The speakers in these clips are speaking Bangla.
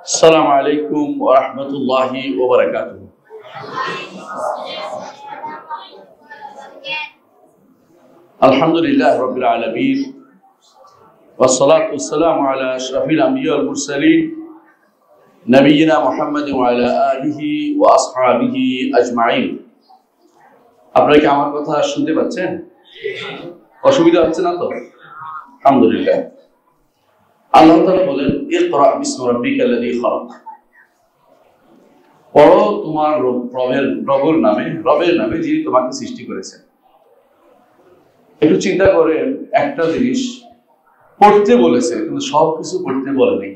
السلام عليكم ورحمة الله وبركاته. الحمد لله رب العالمين والصلاة والسلام على أشرف الأنبياء والمرسلين نبينا محمد وعلى آله وأصحابه أجمعين. আপনারা কি আমার কথা শুনতে পাচ্ছেন? অসুবিধা হচ্ছে না তো? আলহামদুলিল্লাহ। আল্লাহ তাআলা বলেন ইকরা বিসমি রাব্বিকাল্লাযী খালাক। পড়ো তোমার রবের নামে যিনি তোমাকে সৃষ্টি করেছেন। একটু চিন্তা করেন, একটা জিনিস পড়তে বলেছে কিন্তু সবকিছু পড়তে বলেনি।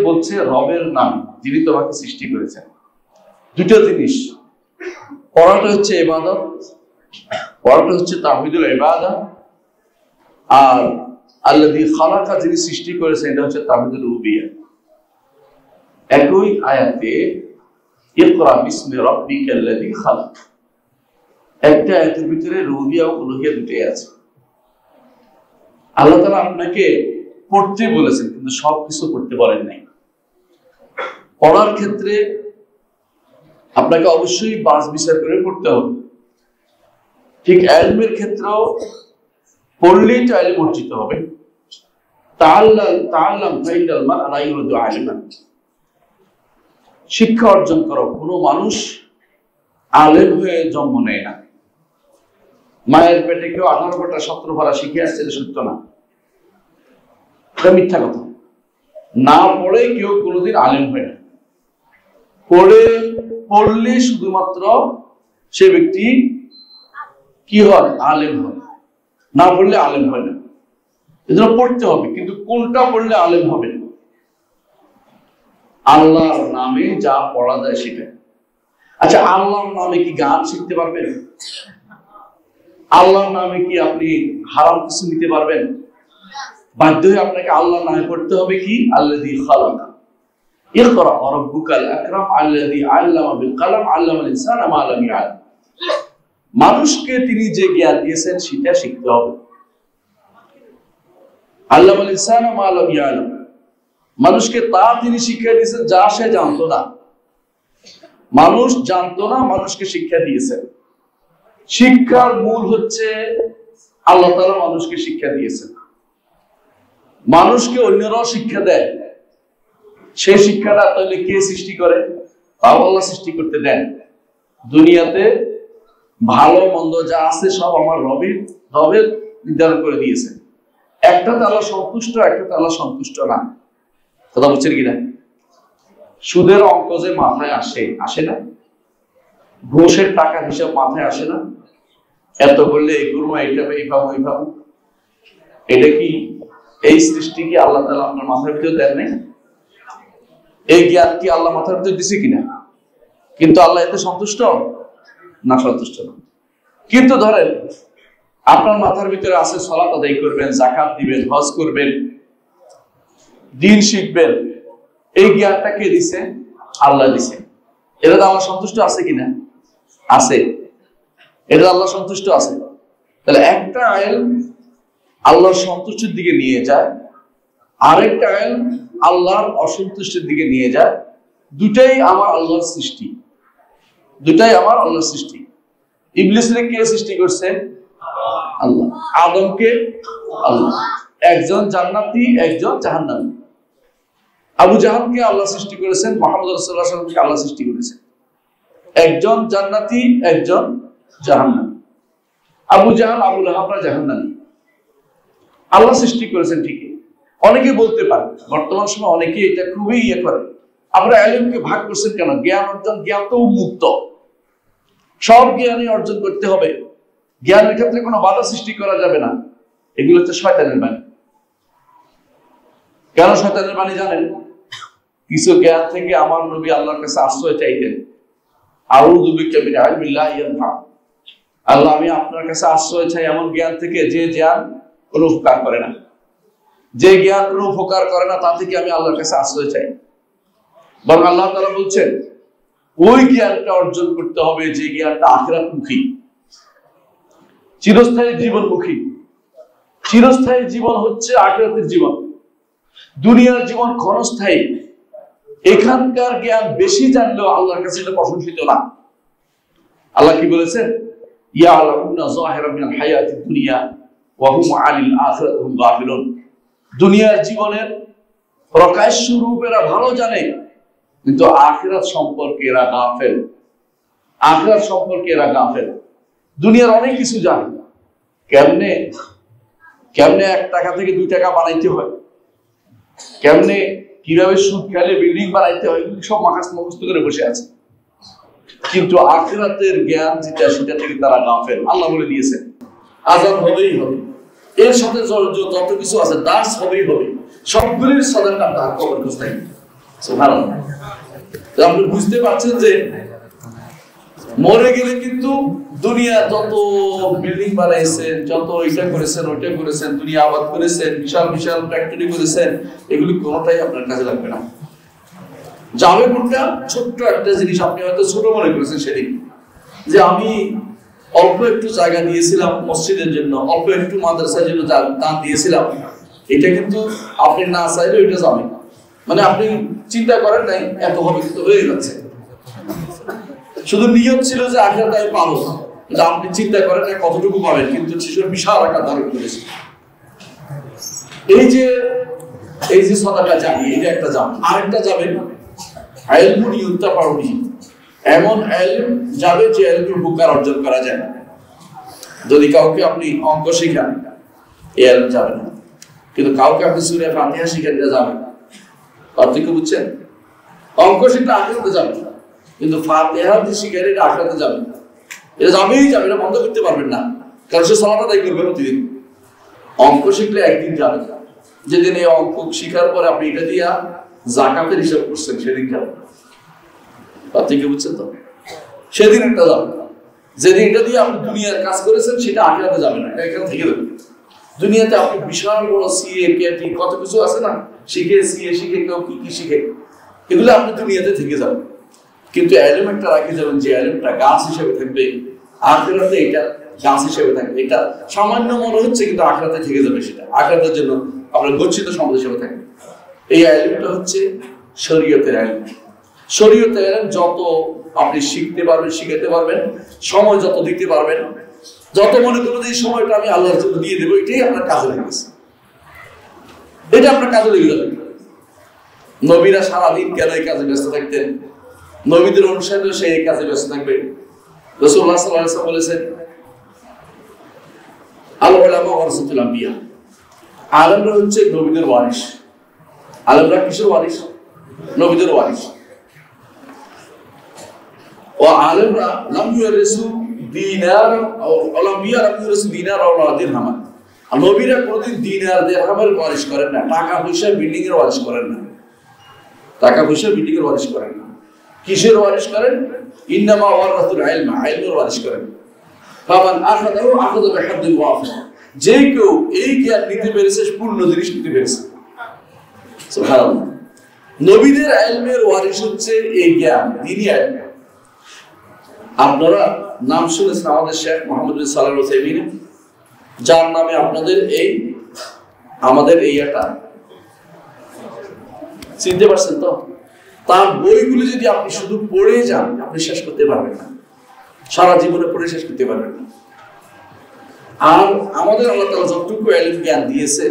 বলছে রবের নাম যিনি তোমাকে সৃষ্টি করেছেন। দুটো জিনিস, পড়াটা হচ্ছে ইবাদত, পড়াটা হচ্ছে তাওহীদুল ইবাদা, আর আল্লাযী খালাকা যিনি সৃষ্টি করেছেন এটা হচ্ছে তাওহীদুল রুবিয়া। একই আয়াতে ইকরা বিসমি রাব্বিকাল্লাযী খালাক, একটা আয়াতের ভিতরে রুবিয়া ও উলুহিয়া দুটোই আছে। আল্লাহ তাআলা আপনাকে পড়তে বলেছেন কিন্তু সবকিছু পড়তে বলেন নাই। পড়ার ক্ষেত্রে আপনাকে অবশ্যই বাছ বিচার করে পড়তে হবে। ঠিক ইলমের ক্ষেত্রেও পড়লেই তো ইলম অর্জিত হবে। তাআল্লাম ফাইনাল মা লা ইউরিদু আলিমান, শিক্ষা অর্জন করো। কোনো মানুষ আলেম হয়ে জন্ম নেয় না। মায়ের পেটে কেউ 18 পারা 17 পারা শিখে আসছে, এটা সত্য না, এটা মিথ্যা কথা। না পড়ে কেউ কোনোদিন আলেম হয় না। পড়লে শুধুমাত্র সে ব্যক্তি কি হয়? আলেম হয়। না পড়লে আলেম হয় না। এজন্য পড়তে হবে, কিন্তু কোনটা পড়লে আলেম হবে? আল্লাহর নামে যা পড়া যায় সেটা। আচ্ছা, আল্লাহর নামে কি গান শিখতে পারবেন? আল্লাহর নামে কি আপনি হারাম কিছু নিতে পারবেন? বাধ্য হয়ে আপনাকে আল্লাহর নামে পড়তে হবে কি? আল্লাযী খালাকা, ইকরা রাব্বুকাল আকরাম আল্লাযী আল্লামা বিল কলম আল্লামাল ইনসানা মা লাম ইয়ালাম। মানুষকে তিনি যে জ্ঞান দিয়েছেন সেটা শিখতে হবে। আল্লামাল ইনসানা মা লাম ইয়ালাম, মানুষকে তা তিনি শিক্ষা দিয়েছেন যা সে জানতো না। মানুষ জানতো না, মানুষকে শিক্ষা দিয়েছেন। শিক্ষার মূল হচ্ছে আল্লাহ তাআলা মানুষকে শিক্ষা দিয়েছেন। মানুষকে অন্যরাও শিক্ষা দেয়, সেই শিক্ষাটা তাহলে কে সৃষ্টি করে? আল্লাহ সৃষ্টি করতে দেন। দুনিয়াতে ভালো মন্দ যা আছে সব আমার রবের নির্ধারণ করে দিয়েছেন। একটাতে আল্লাহ সন্তুষ্ট, একটাতে আল্লাহ সন্তুষ্ট না। কথা বুঝছেন কিনা? সুদের অঙ্ক যে মাথায় আসে না, ঘুষের টাকার হিসাব মাথায় আসে না, এত করলে এই করবো, এইটা এই পাবো, এই পাবো, এটা কি এই সৃষ্টি কি আল্লাহ তাআলা আপনার মাথার ভিতরে দেন নাই? এই জ্ঞান কি আল্লাহ মাথার ভিতরে দিছে কিনা? কিন্তু আল্লাহ এতে সন্তুষ্ট না? সন্তুষ্ট না। কিন্তু ধরেন আপনার মাথার ভিতরে আছে সালাত আদায় করবেন, যাকাত দিবেন, হজ করবেন, দ্বীন শিখবেন, এই জ্ঞানটা কে দিছে? আল্লাহ দিছে। এটা আল্লাহ সন্তুষ্ট আছে কিনা? আছে। এটা আল্লাহ সন্তুষ্ট আছে। তাহলে একটা ইলম আল্লাহর সন্তুষ্টির দিকে নিয়ে যায়, আরেকটা ইলম আল্লাহর অসন্তুষ্টির দিকে নিয়ে যায়। দুটাই আমার আল্লাহর সৃষ্টি, দুটাই আমার আল্লাহর সৃষ্টি। ইবলিসকে কে সৃষ্টি করছে? আল্লাহ। আদমকে আল্লাহ। একজন জান্নাতি, একজন জাহান্নামী। আবু জাহালকে আল্লাহ সৃষ্টি করেছেন, মুহাম্মদ রাসূলুল্লাহ সাল্লাল্লাহু আলাইহি ওয়াসাল্লামকে আল্লাহ সৃষ্টি করেছেন। একজন জান্নাতি, একজন জাহান্নামী। আবু জাহাল, আবু লাহাবরা জাহান্নামী। আল্লাহ সৃষ্টি করেছেন ঠিকই। অনেকে বলতে পারে, বর্তমান সময় অনেকে এটা খুবই করে, আমরা ইলমকে ভাগ করছেন কেন? জ্ঞান অর্জন, জ্ঞান তো উন্মুক্ত, সব জ্ঞানই অর্জন করতে হবে, জ্ঞানের ক্ষেত্রে কোনো বাধা সৃষ্টি করা যাবে না। এগুলো হচ্ছে শয়তানের বাণী। কেন শয়তানের বাণী জানেন? কিছু জ্ঞান থেকে আমার নবী আল্লাহর কাছে আশ্রয় চাইতেন। আউযু বিকা মিন ইলমিন লা ইয়ানফা, আল্লাহ আমি আপনার কাছে আশ্রয় চাই এমন জ্ঞান থেকে যে জ্ঞান কোনো উপকার করে না, যে জ্ঞান কোনো উপকার করে না, তা থেকে আমি আল্লাহর কাছে আশ্রয় চাই। বরং আল্লাহ তাআলা বলছেন ওই জ্ঞানটা অর্জন করতে হবে যে জ্ঞানটা আখিরাতমুখী, চিরস্থায়ী জীবনমুখী। চিরস্থায়ী জীবন হচ্ছে আখিরাতের জীবন। দুনিয়ার জীবন ক্ষণস্থায়ী, এখানকার জ্ঞান বেশি জানলেও আল্লাহর কাছে এটা প্রশংসিত না। আল্লাহ কি বলেছেন? ইয়ালামুনা যাহিরাম মিনাল হায়াতিদ দুনিয়া ওয়া হুম আনিল আখিরাতি হুম গাফিলুন। দুনিয়ার জীবনের প্রকাশ্য রূপ এরা ভালো জানে, কিন্তু আখিরাত সম্পর্কে এরা গাফেল। আখিরাত সম্পর্কে এরা গাফেল। দুনিয়ার অনেক কিছু জানে, কেমনে 1 টাকা থেকে 2 টাকা বানাইতে হয়, কেমনে কিভাবে সুদ খেলে বিল্ডিং বানাইতে হয়, সব মুখস্থ করে বসে আছে। কিন্তু আখিরাতের জ্ঞান যেটা, সেটা থেকে তারা গাফেল। আল্লাহ বলে দিয়েছেন আযাব হবেই হবে, এর সাথে যত কিছু আছে দাস হবেই হবে, সবগুলির সাদাকা তার কবর খুঁজতেই। সুবহানাল্লাহ। তো আপনি বুঝতে পারছেন যে মরে গেলে কিন্তু দুনিয়া যত বিল্ডিং বানাইছেন, যত এটা করেছেন ওইটা করেছেন, দুনিয়া আবাদ করেছেন, বিশাল বিশাল ফ্যাক্টরি করেছেন, এগুলি কোনোটাই আপনার কাজে লাগবে না। যাবে কোনটা? ছোট্ট একটা জিনিস আপনি হয়তো ছোট মনে করেছেন সেদিন, যে আমি অল্প একটু জায়গা দিয়েছিলাম মসজিদের জন্য, অল্প একটু মাদ্রাসার জন্য দান দিয়েছিলাম, এটা কিন্তু আপনি না চাইলে এটা যাবে না। মানে আপনি চিন্তা করেন নাই, এত হবে কিন্তু হয়ে যাচ্ছে। শুধু নিয়ত ছিল যে আখিরাতে আমি পাবো, কিন্তু আপনি চিন্তা করেন না কতটুকু পাবেন, কিন্তু বিশাল আকার ধারণ করেছে। এই যে সাদাকা জারিয়া, এটা একটা যাবে। আরেকটা যাবে ইলমুন ইউনতাফাউ বিহি, এমন ইলম যাবে যে ইলমের বুকার অর্জন করা যায় না। যদি কাউকে আপনি অঙ্ক শেখান, এই ইলম যাবে না, কিন্তু কাউকে আপনি সূরা ফাতিহা শিখান, এটা যাবে না। পার্থক্য বুঝছেন? অঙ্ক শিখলে আখিরাতে যাবে, কিন্তু ফাতিহা যে শিখেন এটা আখিরাতে যাবে না। এটা যাবেই যাবে, এটা বন্ধ করতে পারবেন না, কারণ সে সালাত আদায় করবে প্রতিদিন। অঙ্ক শিখলে একদিন যাবে, যেদিন এই অঙ্ক শিখার পরে আপনি এটা দিয়া যাকাতের হিসাব করছেন, সেদিন যাবে। পার্থক্য বুঝছেন তো? সেদিন একটা যাবে। যেদিন এটা দিয়ে আপনি দুনিয়ার কাজ করেছেন, সেটা আখিরাতে যাবে না, এটা এখানে থেকে যাবে। দুনিয়াতে আপনি বিশাল বড় সিএ কেটি কত কিছু আছে না, শিখে সিএ শিখে কেউ কি শিখে, এগুলো আপনি দুনিয়াতে থেকে যাবেন। কিন্তু ইলম একটা রাখে যাবেন, যে ইলমটা গাছ হিসেবে থাকবে, আখিরাতে এটা গাছ হিসেবে থাকবে। এটা সামান্য মনে হচ্ছে, কিন্তু আখিরাতে থেকে যাবে, সেটা আখিরাতের জন্য আপনার গচ্ছিত সম্পদ হিসেবে থাকবে। এই ইলমটা হচ্ছে শরীয়তের ইলম। শরীয়তের ইলম যত আপনি শিখতে পারবেন, শিখাতে পারবেন, সময় যত দিতে পারবেন, যত মনে করবেন এই সময়টা আমি আল্লাহর জন্য দিয়ে দেবো, এটাই আপনার কাজে লেগেছে, এটা আপনার কাজে লেগে যাবে। নবীরা সারাদিন কেন এই কাজে ব্যস্ত থাকতেন? নবীদের অনুসারীরা সেই কাজে ব্যস্ত থাকবে। রাসূলুল্লাহ সাল্লাল্লাহু আলাইহি ওয়াসাল্লাম বলেছেন, আল উলামা ওয়ারাসাতুল আম্বিয়া, আলেমরা হচ্ছে নবীদের ওয়ারিস। আলেমরা কিসের ওয়ারিস? নবীদের ওয়ারিস। ও আলেমরা লাম ইউরিসু দিনার ও আম্বিয়া লাম ইউরিসু দিনার ওয়া দিরহাম। আর নবীরা কোনদিন দিনার দিরহামের ওয়ারিস করেন না, টাকা পয়সা বিল্ডিং এর ওয়ারিস করেন না, টাকা পয়সা বিল্ডিং এর ওয়ারিস করেন না। কিসের ওয়ারিস করেন? ইন্নামা ওয়ারাসাতুল ইলম, ইলমের ওয়ারিস করেন। ফামান আখাযাহু আখাযা বিহাদ্দিন ওয়াফা, যে কেউ এই জ্ঞান নিতে পেরেছে, পূর্ণ জিনিস নিতে পেরেছে। সুবহানাল্লাহ। নবীদের ইলমের ওয়ারিস হচ্ছে এই জ্ঞান, দ্বীনি ইলম। আপনারা নাম শুনেছেন আমাদের শেখ মুহাম্মদ বিন সালেহ আল উসাইমিন, যার নামে আপনাদের আমাদের এটা চিনতে পারছেন তো? তার বইগুলো যদি আপনি শুধু পড়ে যান, আপনি শেষ করতে পারবেন না, সারা জীবনে পড়ে শেষ করতে পারবেন না। আর আমাদের আল্লাহ তাআলা যতটুকু ইলম জ্ঞান দিয়েছে,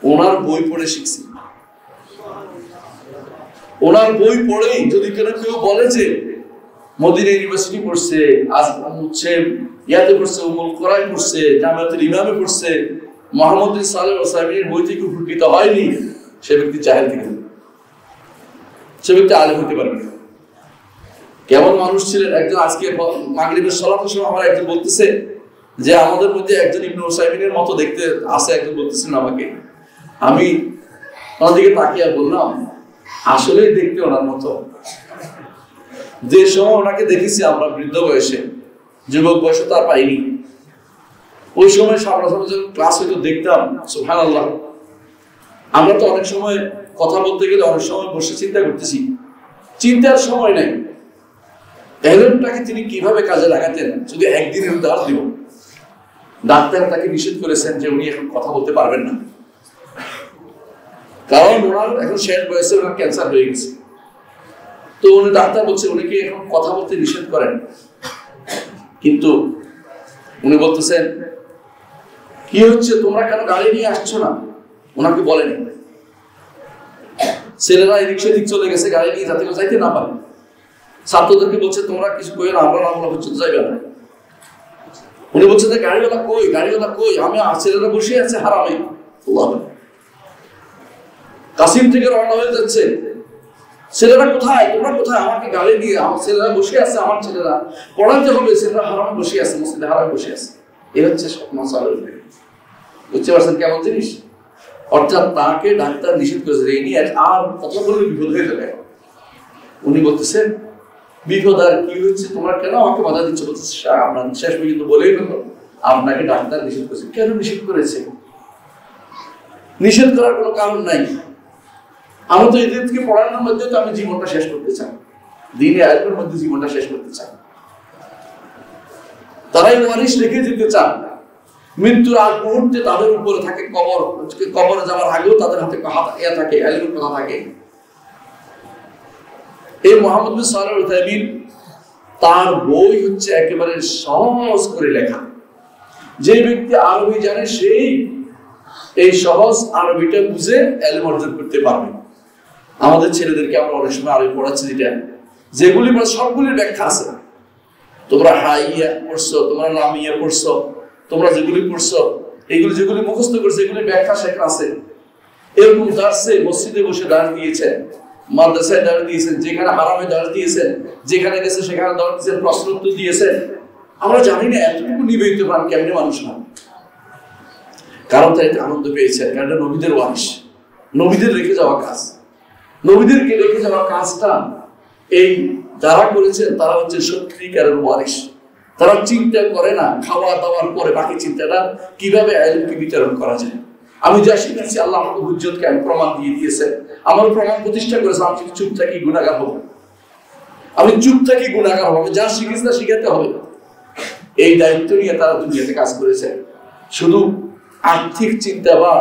ওনার বই পড়ে শিখছি। ওনার বই পড়েই যদি কেউ বলে যে মদিনা ইউনিভার্সিটি পড়ছে, হচ্ছে ইয়াতে পড়ছে, উম্মুল কুরায় পড়ছে, জামিয়াতুল ইমামে পড়ছে, মুহাম্মদ বিন সালেহ আল উসাইমিনের বই থেকে উপকৃত হয়নি, সে ব্যক্তি জাহেল থেকে, সে ব্যক্তি আলেম হতে পারবে না। কেমন মানুষ ছিলেন একজন, আজকে মাগরিবের সালাতের সময় আমার একজন বলতেছে যে আমাদের মধ্যে একজন ইবনে উসাইমিনের মতো দেখতে আছে, একজন বলতেছেন আমাকে। আমি ওনার দিকে তাকিয়ে বললাম, আসলেই দেখতে ওনার মতো। যে সময় ওনাকে দেখেছি আমরা বৃদ্ধ বয়সে, যুবক বয়সে তার পাইনি, ওই সময় সামনাসামনি যখন ক্লাস হয়তো দেখতাম, সুবহানাল্লাহ। আমরা তো অনেক সময় কথা বলতে গেলে অনেক সময় বসে চিন্তা করতেছি, চিন্তার সময় নাই। ইলমটাকে তিনি কিভাবে কাজে লাগাতেন, শুধু একদিনের উদাহরণ দিব। ডাক্তার তাকে নিষেধ করেছেন যে উনি এখন কথা বলতে পারবেন না, কারণ ওনার এখন শেষ বয়সে ওনার ক্যান্সার হয়ে গেছে। তো উনি ডাক্তার বলছে উনিকে এখন কথা বলতে নিষেধ করেন, কিন্তু উনি বলতেছেন কি হচ্ছে, তোমরা কেন গাড়ি নিয়ে আসছো না? ওনাকে বলেনি। ছেলেরা এদিক সেদিক চলে গেছে গাড়ি নিয়ে, যাতে যাইতে না পারে। ছাত্রদেরকে বলছে তোমরা কিছু কই না, আমরা না পর্যন্ত যাইবে না। উনি বলছে যে গাড়িওয়ালা কই, গাড়িওয়ালা কই, আমি ছেলেরা বসে আছে হারামে। কাসিম থেকে রওনা হয়ে যাচ্ছে, ছেলেরা কোথায়, তোমরা কোথায়, আমাকে গাড়ি দিয়ে, আমার ছেলেরা বসে আছে, আমার ছেলেরা পড়াতে হবে, ছেলেরা হারামে বসে আছে, মসজিদে হারামে বসে আছে। এই হচ্ছে বুঝতে পারছেন কেমন জিনিস? অর্থাৎ তাকে ডাক্তার নিষেধ করেছে এই নিয়ে আর কথা বললে বিপদ হয়ে যাবে। উনি বলতেছেন বিপদ আর কি হচ্ছে, তোমরা কেন আমাকে বাধা দিচ্ছ? বলছে আপনার শেষ পর্যন্ত বলেই হলো আপনাকে ডাক্তার নিষেধ করেছে। কেন নিষেধ করেছে? নিষেধ করার কোনো কারণ নাই। আমি তো এদেরকে পড়ানোর মধ্যে তো আমি জীবনটা শেষ করতে চাই, দিনে আয়োজনের মধ্যে জীবনটা শেষ করতে চাই। তারাই ওয়ারিশ রেখে যেতে চান। মৃত্যুর আগ মুহূর্তে তাদের উপরে থাকে কবর, কবরে যাওয়ার আগেও তাদের হাতে থাকে, এলমের কথা থাকে। এই মুহাম্মদ বিন সালেহ আল উসাইমিন তার বই হচ্ছে একেবারে সহজ করে লেখা। যে ব্যক্তি আরবি জানে সেই এই সহজ আরবিটা বুঝে এলম অর্জন করতে পারবে। আমাদের ছেলেদেরকে আমরা অনেক সময় আরবি পড়াচ্ছি, যেগুলি সবগুলির ব্যাখ্যা আছে। তোমরা হাইয়া পড়ছো, তোমরা লামিয়া পড়ছো, তোমরা যেগুলি পড়ছো, এগুলি যেগুলি মুখস্থ করছো, এগুলি ব্যাখ্যা শেখা আছে। এরকম দার্সে মসজিদে বসে দাঁড় দিয়েছেন, মাদ্রাসায় দাঁড় দিয়েছেন, যেখানে হারামে দাঁড় দিয়েছেন, যেখানে গেছে সেখানে দাঁড় দিয়েছেন, প্রশ্ন উত্তর দিয়েছেন। আমরা জানি না এতটুকু নিবেদিত প্রাণ কেমনি মানুষ না। কারণ তাই আনন্দ পেয়েছেন, কারণ এটা নবীদের ওয়ারিশ, নবীদের রেখে যাওয়া কাজ। নবীদেরকে রেখে যাওয়া কাজটা এই যারা করেছেন তারা হচ্ছে সত্যিকারের ওয়ারিশ। তারা চিন্তা করে না খাওয়া দাওয়ার পরে বাকি চিন্তাটা কিভাবে ইলমকে বিতরণ করা যায়। আমি যা শিখেছি আল্লাহ আমাকে হুজ্জতকে আমি প্রমাণ দিয়ে দিয়েছে, আমার প্রমাণ প্রতিষ্ঠা করেছে। আমি চুপ থাকি গুনাহগার হবো, আমি চুপ থাকি গুনাহগার হবো, আমি যা শিখেছি তা শিখাতে হবে। এই দায়িত্ব নিয়ে তারা দুনিয়াতে কাজ করেছে। শুধু আর্থিক চিন্তা বা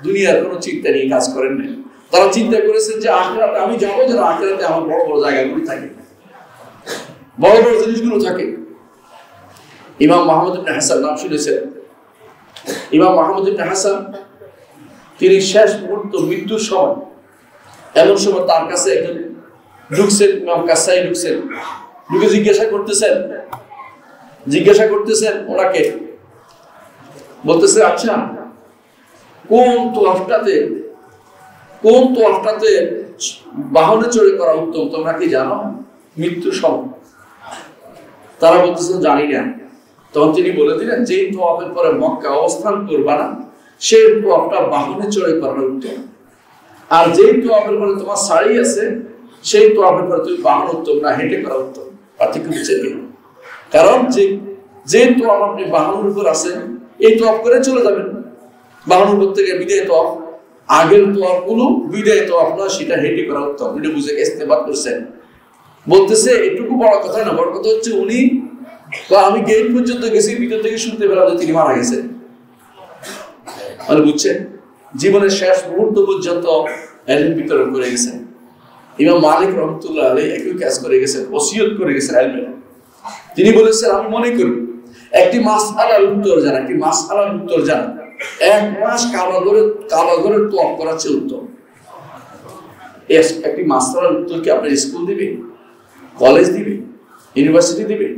দুনিয়ার কোনো চিন্তা নিয়ে কাজ করেন না। তারা চিন্তা করেছেন যে আখিরাতে আমি যাবো, যেন আখিরাতে আমার বড় বড় জায়গাগুলো থাকে, বড় বড় জিনিসগুলো থাকে। ইমাম মুহাম্মদ ইবনে হাসান নাম শুনেছেন? ইমাম মুহাম্মদ ইবনে হাসান তিনি শেষ মুহূর্ত মৃত্যুর সময়, এমন সময় তার কাছে একজন ঢুকছেন, ইমাম কাসাই ঢুকছেন, ঢুকে জিজ্ঞাসা করতেছেন ওনাকে, বলতেছে আচ্ছা কোন তোয়াফটাতে বাহনে চড়ে করা উত্তম তোমরা কি জানো মৃত্যুর সময়? তারা বলতেছেন জানি না। তখন তিনি বলে দিলেন যেই তোয়াফের পরে মক্কা অবস্থান করবা না সেই তোয়াফটা বাহনে চড়ে করার উত্তম, আর যেই তোয়াফের পরে তোমার শাড়ি আছে সেই তোয়াফের পরে তুমি বাহন উত্তম না, হেঁটে করা উত্তম। পার্থক্য বুঝছেন কিনা? কারণ যে তোয়াফ আপনি বাহনের উপর আছেন এই তোয়াফ করে চলে যাবেন, বাহনের উপর থেকে বিদায় তোয়াফ, আগের তোয়াফ গুলো বিদায় তোয়াফ না, সেটা হেঁটে করা উত্তম। এটা বুঝে ইস্তেবাদ করছেন। বলতেছে এটুকু বড় কথা না, বড় কথা হচ্ছে উনি আমি গেট পর্যন্ত গেছি, ভিতর থেকে শুনতে পেলাম যে তিনি মারা গেছেন। মানে বুঝছেন, জীবনের শেষ মুহূর্ত পর্যন্ত ইলম বিতরণ করে গেছেন। ইমাম মালিক রহমতুল্লাহ আলাইহি একই কাজ করে গেছেন, ওসিয়ত করে গেছেন ইলমের। তিনি বলেছেন আমি মনে করি একটি মাসআলার উত্তর জানা 1 মাস কাবাগরের তোয়াফ করার চেয়ে উত্তম। একটি মাসআলার উত্তর কি আপনার স্কুল দিবে, কলেজ দিবে, ইউনিভার্সিটি দিবে?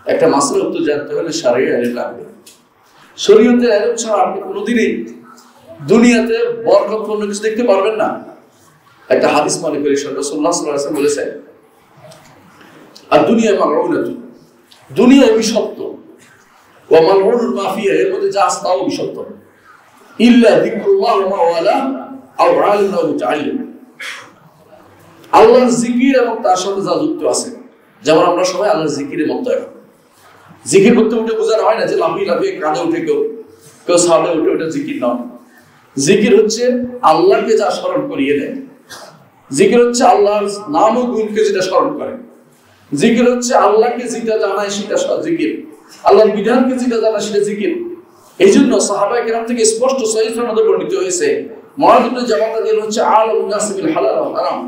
একটা মাসআলার উত্তর জানতে হলে শরীয়তের ইলম লাগবে। শরীয়তের ইলম ছাড়া আপনি কোনোদিনই দুনিয়াতে বরকতপূর্ণ কিছু দেখতে পারবেন না। একটা হাদিস মনে করি রাসূলুল্লাহ সাল্লাল্লাহু আলাইহি ওয়াসাল্লাম বলেছেন আর দুনিয়া মাগরুনাতুন, দুনিয়া অভিশপ্ত, ওয়া মালউনুন মা ফিহা, এর মধ্যে যা আছে তাও অভিশপ্ত, ইল্লা যিকরুল্লাহ ওয়া মা ওয়ালা আও আলিম আও মুতাআল্লিম। আল্লাহর জিকির এবং তার সাথে যা যুক্ত আছে, যেমন আমরা সবাই আল্লাহর জিকিরে মত্ত। জিকির করতে উঠে বোঝানো হয় না যে লাফিয়ে লাফিয়ে কাঁধে উঠে কেউ সামনে উঠে ওটা জিকির নয়। জিকির হচ্ছে আল্লাহকে যা স্মরণ করিয়ে দেয়, জিকির হচ্ছে আল্লাহর নাম ও গুণকে যেটা স্মরণ করে, জিকির হচ্ছে আল্লাহকে যেটা জানায় সেটা জিকির, আল্লাহর বিধানকে যেটা জানায় সেটা জিকির। এই জন্য সাহাবায়ে কেরাম থেকে স্পষ্ট সহিহ সনদে বর্ণিত হয়েছে মুআয ইবনে জাবাল রাদিয়াল্লাহু হচ্ছে আলিমুন নাস বিল হালাল ওয়াল হারাম।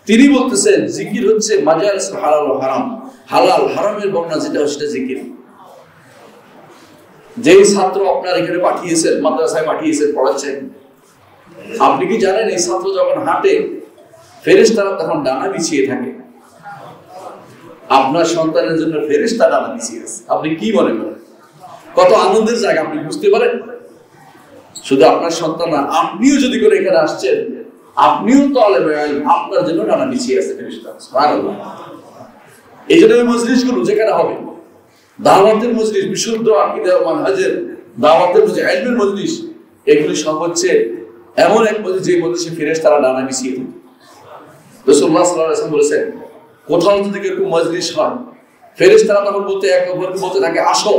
তিনি বলতেছেন জিকির হচ্ছে মাজালিসুল হালাল ওয়াল হারাম, হালাল হারামের বর্ণনা যেটা সেটা জিকির। যেই ছাত্র আপনার এখানে পাঠিয়েছেন, মাদ্রাসায় পাঠিয়েছেন, পড়াচ্ছেন, আপনি কি জানেন এই ছাত্র যখন হাঁটে ফেরেশতারা তখন ডানা বিছিয়ে থাকে? আপনার সন্তানের জন্য ফেরেশতা ডানা বিছিয়ে আছে। আপনি কি মনে করেন কত আনন্দের জায়গা আপনি বুঝতে পারেন? শুধু আপনার সন্তান না, আপনিও যদি করে এখানে আসছেন, আপনিও তালেবে ইলম, আপনার জন্য ডানা বিছিয়ে আছে ফেরেশতা। সুবহানাল্লাহ। এই জন্য এই মজলিসগুলো যেখানে হবে দাওয়াতের মজলিস, বিশুদ্ধ আকীদা ও মানহাজের দাওয়াতের মজলিস, ইলমের মজলিস, এগুলি সব হচ্ছে এমন এক মজলিস যে মজলিসে ফেরেশতারা ডানা বিছিয়ে থাকে। রাসূলুল্লাহ সাল্লাল্লাহু আলাইহি ওয়াসাল্লাম বলেছেন, কোথাও যদি এরকম মজলিস হয়, ফেরেশতারা তখন বলতে এক অপরকে বলতে থাকে, আসো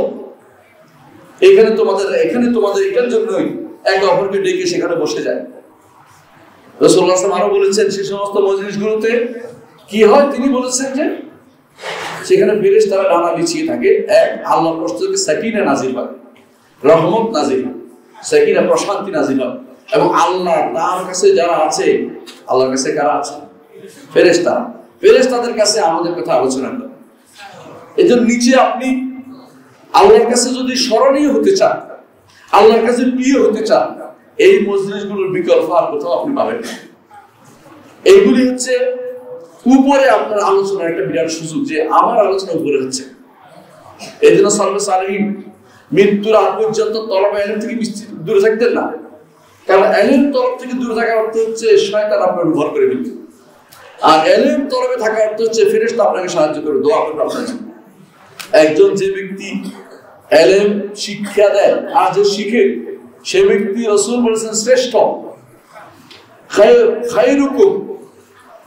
এখানে তোমাদের এটার জন্যই এক অপরকে ডেকে সেখানে বসে যায়। রাসূলুল্লাহ সাল্লাল্লাহু আলাইহি ওয়াসাল্লাম আরো বলেছেন সেই সমস্ত মজলিসগুলোতে কি হয়, তিনি বলেছেন যে সেখানে ফেরেশতারা ডানা বিছিয়ে থাকে। এক, আল্লাহর পক্ষ থেকে সাকিনা নাযিল হয়, রহমত নাযিল হয়, সাকিনা প্রশান্তি নাযিল হয়, এবং আল্লাহ তার কাছে যারা আছে, আল্লাহর কাছে কারা আছে? ফেরেশতারা। ফেরেশতাদের কাছে আমাদের কথা আলোচনা করে। এজন্য নিচে আপনি আল্লাহর কাছে যদি স্মরণীয় হতে চান, আল্লাহর কাছে প্রিয় হতে চান, এই মজলিসগুলোর বিকল্প আর কোথাও আপনি পাবেন না। এইগুলি হচ্ছে উপরে আপনার আলোচনার একটা বিরাট সুযোগ, যে আমার আলোচনা উপরে হচ্ছে। এই জন্য সালফে সালেহীন মৃত্যুর আগ পর্যন্ত তলবে ইলম থেকে দূরে থাকতেন না। কারণ ইলম তলব থেকে দূরে থাকার অর্থ হচ্ছে শয়তান আপনার ভর করে ফেলবে, আর ইলম তলবে থাকার অর্থ হচ্ছে ফেরেশতা আপনাকে সাহায্য করে, দোয়া করবে আপনার জন্য। একজন যে ব্যক্তি ইলম শিক্ষা দেয় আর যে শিখে, সে ব্যক্তি রাসূল বলেছেন শ্রেষ্ঠ। খায়রুকুম,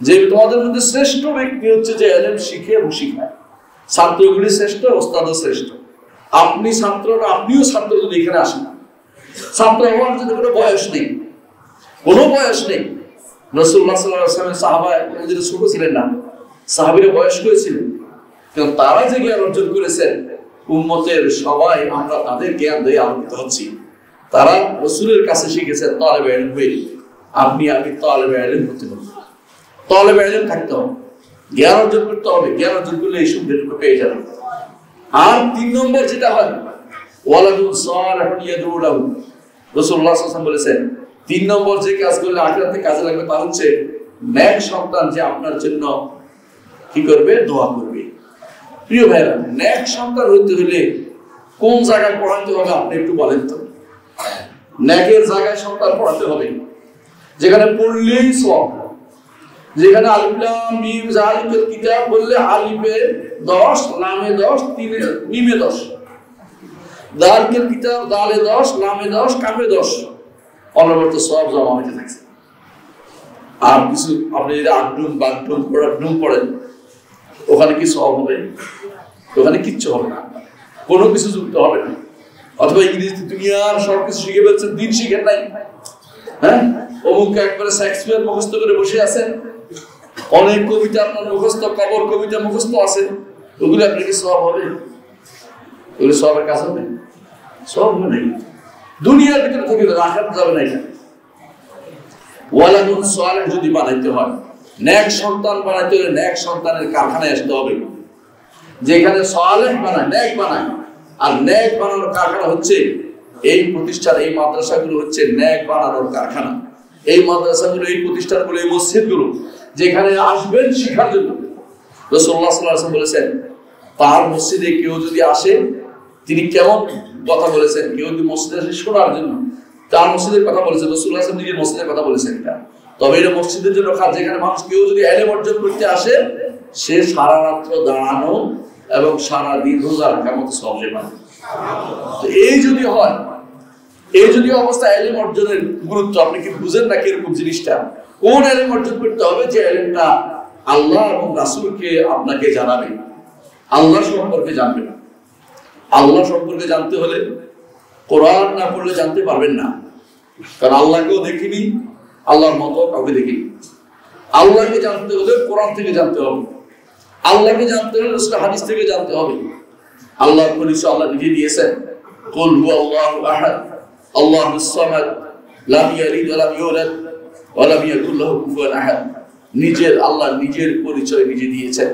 যে তোমাদের মধ্যে শ্রেষ্ঠ ব্যক্তি হচ্ছে যে ইলম শিখে এবং শিখায়। ছাত্রগুলি শ্রেষ্ঠ, ওস্তাদও শ্রেষ্ঠ। আপনি ছাত্র না, আপনিও ছাত্র যদি এখানে আসেন, ছাত্র হওয়ার জন্য কোনো বয়স নেই, কোনো বয়স নেই। রাসূলুল্লাহ সাল্লাল্লাহু আলাইহি ওয়াসাল্লাম সাহাবায়ে ছোট ছিলেন না, সাহাবীরা বয়স্ক হয়েছিলেন, কারণ তারা যে জ্ঞান অর্জন করেছেন, উম্মতের সবাই আমরা তাদের জ্ঞান দিয়ে আলোকিত হচ্ছি। তারা রাসূলের কাছে শিখেছেন তালেবে ইলম হয়ে। আপনি আমি তালেবে ইলম হতে হবে, তালেবে ইলম থাকতে হবে, জ্ঞান অর্জন করতে হবে। জ্ঞান অর্জন করলে এই সুবিধাটুকু পেয়ে যাবেন। আর 3 নম্বর যেটা হয়, ওয়ালাদুন সালিহুন ইয়াদউ লাহু। রাসূলুল্লাহ সাল্লাল্লাহু আলাইহি ওয়াসাল্লাম বলেছেন 3 নম্বর যে কাজ করলে আখিরাতে কাজে লাগবে তা হচ্ছে নেক সন্তান যে আপনার জন্য কি করবে? দোয়া করবে। প্রিয় ভাইরা, নেক সন্তান হইতে হলে কোন জায়গায় পড়াতে হবে আপনি একটু বলেন তো। নেকের জায়গায় সন্তান পড়াতে হবে যেখানে পড়লেই সওয়াব, যেখানে আলিফ লাম মিম যালিকাল কিতাব বললে আলিফে 10, লামে 10, মিমে 10, যালিকাল কিতাব দালে 10, লামে 10, কাফে 10, অনবরত সওয়াব জমা হতে থাকছে। আর কিছু আপনি যদি আড্ডুম বাড্ডুম পড়াড্ডুম পড়েন, ওখানে কি সওয়াব হবে? ওখানে কিচ্ছু হবে না, কোনো কিছু যুক্ত হবে না। অথবা ইংরেজি দুনিয়ার সব কিছু শিখে ফেলছেন, দিন শিখেন নাই। হ্যাঁ, অমুক একবারে শেক্সপিয়ার মুখস্থ করে বসে আছেন, অনেক কবিতা আপনার মুখস্থ, কবর কবিতা মুখস্থ আছে, ওগুলো আপনার কি সওয়াব হবে? ওগুলো সওয়াবের কাজ হবে? সওয়াব হবে না। দুনিয়ার ভিতরে থেকে আখিরাতে যাবে না। এখানে ওয়ালাদুন সালিহ যদি বানাইতে হয়, নেক সন্তান বানাইতে হলে নেক সন্তানের কারখানায় আসতে হবে, যেখানে সালেহ বানায়, নেক বানায়। আর নেক বানানোর কারখানা হচ্ছে এই প্রতিষ্ঠান, এই মাদ্রাসাগুলো হচ্ছে নেক বানানোর কারখানা। এই মাদ্রাসাগুলো, এই প্রতিষ্ঠানগুলো, এই মসজিদগুলো যেখানে আসবেন শিক্ষার জন্য। রাসূলুল্লাহ সাল্লাল্লাহু আলাইহি ওয়াসাল্লাম বলেছেন, তার মসজিদে কেউ যদি আসে, তিনি কেমন কথা বলেছেন, কেউ যদি মসজিদে আসে শোনার জন্য, তার মসজিদের কথা বলেছেন। রাসূলুল্লাহ সাল্লাল্লাহু আলাইহি ওয়াসাল্লাম নিজের মসজিদের কথা বলেছেন এটা। তবে এটা মসজিদের জন্য খাস, যেখানে মানুষ কেউ যদি ইলম অর্জন করতে আসে, সে সারা রাত্র দাঁড়ানো এবং সারা দিন রোজা রাখার মতো সওয়াব পাবে। তো এই যদি হয়, এই যদি অবস্থা ইলম অর্জনের গুরুত্ব আপনি কি বুঝেন না কিরকম জিনিসটা? কোন ইলম অর্জন করতে হবে যে ইলমটা আল্লাহ এবং রাসূলকে আপনাকে জানাবে, আল্লাহ সম্পর্কে জানবে না। আল্লাহ সম্পর্কে জানতে হলে কোরআন না পড়লে জানতে পারবেন না, কারণ আল্লাহকেও দেখিনি, আল্লাহর মতো কাউকে দেখিনি। আল্লাহকে জানতে হলে কোরআন থেকে জানতে হবে, আল্লাহকে জানতে হলে রাসূলের হাদিস থেকে জানতে হবে। আল্লাহর পরিচয় আল্লাহ নিজে দিয়েছেন, কুল হুয়াল্লাহু আহাদ, আল্লাহুস সামাদ, লাম ইয়ালিদ ওয়া লাম ইউলাদ ওয়া লাম ইয়াকুল লাহু কুফুয়ান আহাদ। নিজের আল্লাহ নিজের পরিচয় নিজে দিয়েছেন।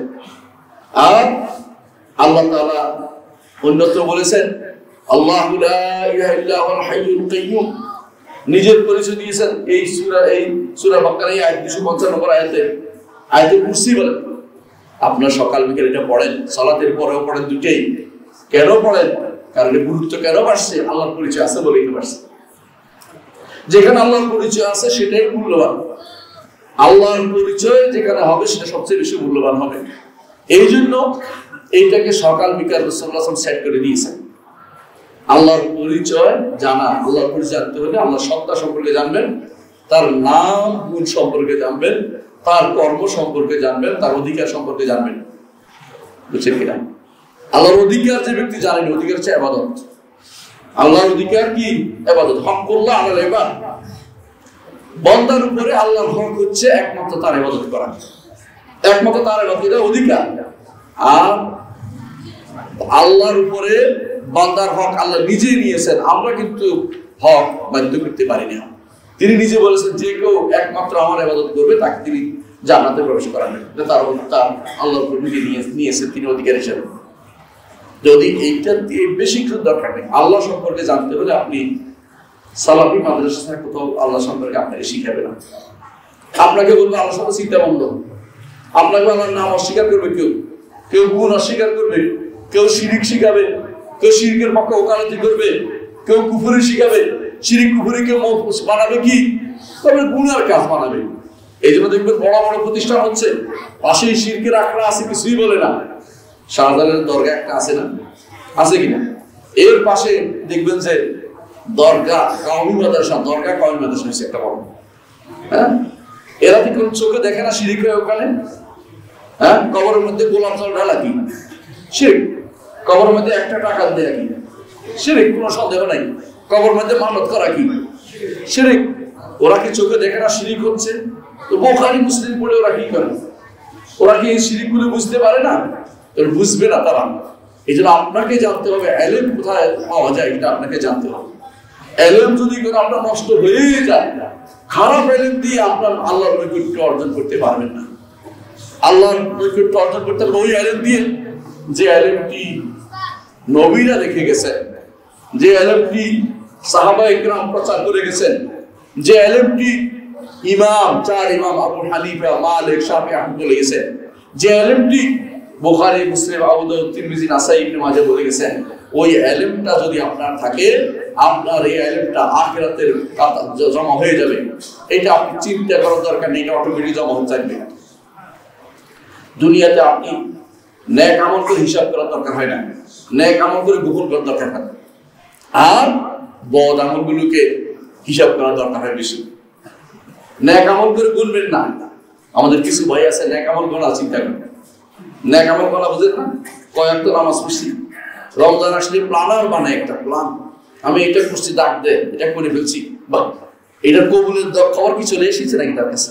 আর আল্লাহ তাআলা অন্যত্র বলেছেন আল্লাহু লা ইলাহা ইল্লা হুয়াল হাইয়ুল কাইয়্যুম, নিজের পরিচয় দিয়েছেন এই সূরা বাকারা এই আয়াত 255 নম্বর আয়াতে কুরসি বলেন। আপনার সকাল বিকেল এটা পড়েন, সালাতের পরেও পড়েন, দুটেই কেন পড়েন? কারণ গুরুত্ব কেন বাড়ছে? আল্লাহর পরিচয় আছে বলেই তো বাড়ছে। যেখানে আল্লাহর পরিচয় আছে সেটাই মূল্যবান। আল্লাহর পরিচয় যেখানে হবে সেটা সবচেয়ে বেশি মূল্যবান হবে। এই জন্য এইটাকে সকাল বিকাল রাসূলুল্লাহ সাল্লাল্লাহু আলাইহি ওয়াসাল্লাম সেট করে দিয়েছেন। আল্লাহর পরিচয় জানা, আল্লাহর পরিচয় জানতে হলে আল্লাহর সত্তা সম্পর্কে জানবেন, তার নাম গুণ সম্পর্কে জানবেন, তার কর্ম সম্পর্কে জানবেন, তার অধিকার সম্পর্কে জানবেন। বুঝছেন কিনা? আল্লাহর অধিকার যে ব্যক্তি জানেন, অধিকার হচ্ছে ইবাদত। আল্লাহর অধিকার কি? ইবাদত। হকুল্লাহ আলাল ইবাদ, বান্দার উপরে আল্লাহর হক হচ্ছে একমাত্র তার ইবাদত করা, একমাত্র তার ইবাদত অধিকার। আর আল্লাহর উপরে বান্দার হক আল্লাহ নিজেই নিয়েছেন, আমরা কিন্তু হক বাধ্য করতে পারি না। তিনি নিজে বলেছেন যে কেউ একমাত্র আমার ইবাদত করবে তাকে তিনি জান্নাতে প্রবেশ করাবেন। তার আল্লাহর উপর নিজে নিয়েছেন তিনি অধিকার হিসেবে। যদি এইটা দিয়ে বেশি কিছু দরকার নেই। আল্লাহ সম্পর্কে জানতে হলে আপনি সালাফি মাদ্রাসা কোথাও আল্লাহ সম্পর্কে আপনাকে শিখাবে না। আপনাকে বলবে আল্লাহর সাথে চিন্তা বন্ধ, আপনাকে আল্লাহর নাম অস্বীকার করবে, কেউ গুণ অস্বীকার করবে, কেউ শিরিক শিখাবে, কেউ শিরিকের পক্ষে ওকালতি করবে, কেউ কুফরি শিখাবে, শিরিক কুফরি কেউ বানাবে কি, তবে গুণের কাজ বানাবে। এই জন্য দেখবেন বড় বড় প্রতিষ্ঠান হচ্ছে, পাশেই শিরকের আখড়া আছে, কিছুই বলে না। শাহজালালের দরগা একটা আছে না, আছে কিনা? এর পাশে দেখবেন যে দরগা কওমি মাদ্রাসা, দরগা কওমি মাদ্রাসা হচ্ছে একটা বড়। হ্যাঁ, এরা কি কোন চোখে দেখে না শিরিক হয় ওখানে? হ্যাঁ, কবরের মধ্যে গোলাপ জল ঢালা কি শিরিক? কবরের মধ্যে একটা টাকা দেয়া কি শিরিক? কোনো সন্দেহ নাই। কবরের মধ্যে মানত করা কি শিরিক? ওরা কি চোখে দেখে না শিরিক হচ্ছে? তো বুখারী মুসলিম পড়ে ওরা কি করে? ওরা কি এই শিরিকগুলো বুঝতে পারে না? বুঝবে না তারা। এই জন্য আপনাকে জানতে হবে ইলম কোথায় পাওয়া যায়, এটা আপনাকে জানতে হবে। ইলম যদি কোনো আপনার নষ্ট হয়ে যায়, খারাপ ইলম দিয়ে আপনার আল্লাহর নৈকট্য অর্জন করতে পারবেন না। আল্লাহর নৈকট্য অর্জন করতে হবে ওই ইলম দিয়ে যে ইলমটি নবীরা রেখে গেছেন, যে ইলমটি সাহাবায়ে কিরাম প্রচার করে গেছেন, যে ইলমটি চার ইমাম আবু হানিফা, মালিক, শাফি, আহমদ বলে গেছেন, যে ইলমটি বুখারী, মুসলিম, আবু দাউদ, তিরমিজি, নাসাই, ইবনে মাজাহ বলে গেছেন, ওই ইলমটা যদি আপনার থাকে, আপনার এই ইলমটা আখিরাতের জমা হয়ে যাবে। এটা আপনি চিন্তা করার দরকার নেই, এটা অটোমেটিক জমা হয়ে যাবে। দুনিয়াতে আপনি নেক আমল করে হিসাব করার দরকার হয় না, নেক আমল করে গোপন করার দরকার হয়, আর বদ আমলগুলোকে হিসাব করার দরকার হয় বেশি। নেক আমল করে গুনবেন না। আমাদের কিছু ভাই আছে নেক আমল গোনা চিন্তা করে, নেক আমল গোনা বুঝেন না। কয়েকটা নামাজ পড়ছি, রমজান আসলে প্ল্যানার বানায় একটা প্ল্যান, আমি এটা করছি, দাগ দে, এটা করে ফেলছি, বাহ, এটা কবুলের খবর কি চলে এসেছে নাকি তার কাছে?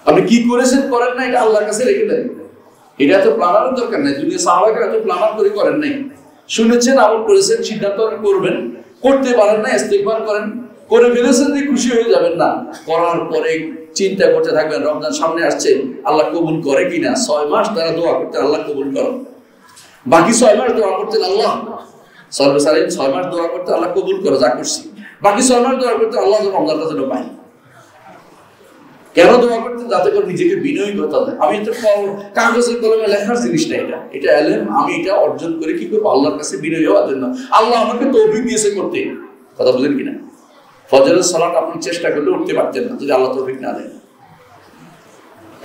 আপনি কি করেছেন করেন না, এটা আল্লাহর কাছে রেখে দেন। এটা তো প্ল্যানারের দরকার নাই। দুনিয়া সাহাবারা এত প্ল্যানার করে করেন নাই। শুনেছেন, আমল করেছেন, সিদ্ধান্ত করবেন, করতে পারেন না, ইস্তেগফার করেন, করে ফেলেছেন যে খুশি হয়ে যাবেন না, করার পরে চিন্তা করতে থাকবেন রমজান সামনে আসছে, আল্লাহ কবুল করে কিনা। 6 মাস তারা দোয়া করতে আল্লাহ কবুল করো, বাকি 6 মাস দোয়া করতেন আল্লাহ সর্বসারিন 6 মাস দোয়া করতে আল্লাহ কবুল করো যা করছি, বাকি 6 মাস দোয়া করতে আল্লাহ রমজানটা যেন পাই। কেন দোয়া করতেন? যাতে করে নিজেকে বিনয়ী করতে হয়। আমি তো কাগজের কলমে লেখার জিনিস না, এটা ইলম। আমি এটা অর্জন করে কি করবো? আল্লাহর কাছে বিনয়ী হওয়ার জন্য। আল্লাহ আমাকে তৌফিক দিয়েছে করতে, কথা বুঝলেন কিনা? ফজরের সালাত আপনি চেষ্টা করলে উঠতে পারতেন না যদি আল্লাহ তৌফিক না দেন।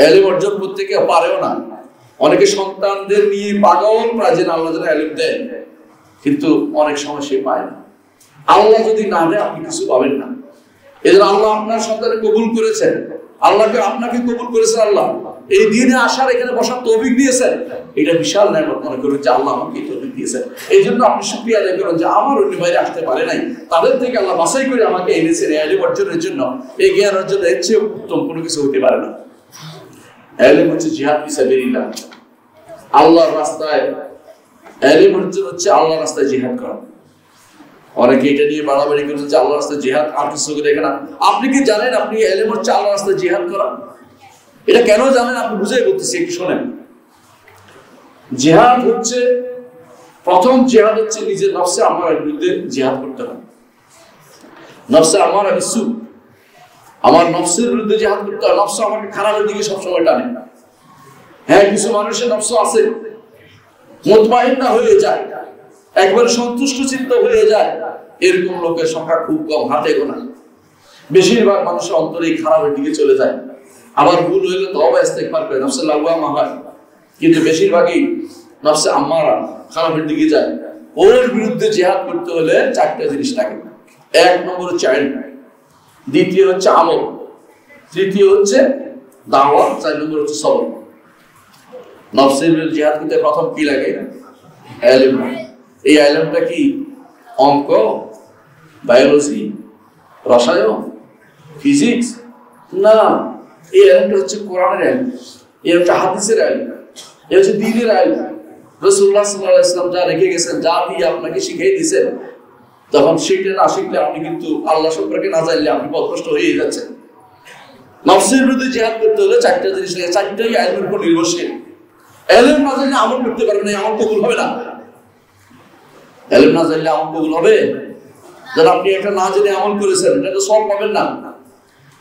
ইলম অর্জন করতে কেউ পারেও না। অনেকে সন্তানদের নিয়ে পাগল প্রায় যেন আল্লাহ যেন ইলম দেয়, কিন্তু অনেক সময় সে পায় না। আল্লাহ যদি না দেয় আপনি কিছু পাবেন না। এই জন্য আল্লাহ আপনার সন্তানকে কবুল করেছেন, আল্লাহকে আপনাকে কবুল করেছেন, আল্লাহ এই দিনে আসার এখানে বসার তৌফিক দিয়েছেন। এটা বিশাল নেয়ামত মনে করুন যে আল্লাহ আমাকে এই তৌফিক দিয়েছেন। এই জন্য আপনি শুকরিয়া আদায় করুন যে আমার অন্য বাইরে আসতে পারে নাই, তাদের থেকে আল্লাহ বাছাই করে আমাকে এনেছেন ইলম অর্জনের জন্য। এই জ্ঞান অর্জনের এর চেয়ে উত্তম কোনো কিছু হতে পারে না। ইলম হচ্ছে জিহাদ ফি সাবিলিল্লাহ, আল্লাহর রাস্তায়। ইলম অর্জন হচ্ছে আল্লাহর রাস্তায় জিহাদ করা। অনেকে এটা নিয়ে বাড়াবাড়ি করেছে যে আল্লাহর রাস্তায় জিহাদ আর কিছু দেখে না। আপনি কি জানেন আপনি এলেম হচ্ছে আল্লাহর রাস্তায় জিহাদ করা? এটা কেন জানেন আপনি বুঝাই বলতেছি, একটু শোনেন। জিহাদ হচ্ছে, প্রথম জিহাদ হচ্ছে নিজের নফসে আমার বিরুদ্ধে জিহাদ করতে হবে। নফসে আমার বিশ্বু, আমার নফসের বিরুদ্ধে জিহাদ করতে হবে। নফস আমাকে খারাপের দিকে সবসময় টানে। হ্যাঁ, কিছু মানুষের নফস আছে মুতমাইন্না হয়ে যায়, একবার সন্তুষ্ট চিত্ত হয়ে যায়, এরকম লোকের সংখ্যা খুব কম, হাতে গোনা। বেশিরভাগ মানুষের অন্তরে খারাপের দিকে চলে যায়। আবার ভুল হইলে তওবা ইস্তেগফার করে নফসে লাওয়ামা হয়, কিন্তু বেশিরভাগই নফসে আম্মারা খারাপের দিকে যায়। ওর বিরুদ্ধে জিহাদ করতে হলে চারটা জিনিস লাগে। এক নম্বর হচ্ছে ইলম, দ্বিতীয় হচ্ছে আমল, তৃতীয় হচ্ছে দাওয়াত, চার নম্বর হচ্ছে সবর। নফসের বিরুদ্ধে জিহাদ করতে প্রথম কি লাগে? ইলম। এই ইলমটা কি অঙ্ক, বায়োলজি, রসায়ন, ফিজিক্স? না, এই ইলমটা হচ্ছে কোরআনের ইলম, এই হচ্ছে হাদিসের ইলম, এই হচ্ছে দ্বীনের ইলম। রাসূলুল্লাহ সাল্লাল্লাহু আলাইহি ওয়াসাল্লাম যা রেখে গেছেন, যা দিয়ে আপনাকে শিখিয়ে দিয়েছেন, তখন সেটা না শিখলে আপনি কিন্তু আল্লাহ সম্পর্কে না জানলে আপনি পথভ্রষ্ট হয়ে যাচ্ছেন। নফসের বিরুদ্ধে জিহাদ করতে হলে চারটা জিনিস লাগে, চারটাই ইলমের উপর নির্ভরশীল। ইলম না জানলে আমল করতে পারবেন না, আমল কবুল হবে না। ইলম না জানলে আমল কবুল হবে? যারা আপনি একটা না জেনে আমল করেছেন, এটা তো সওয়াব পাবেন না।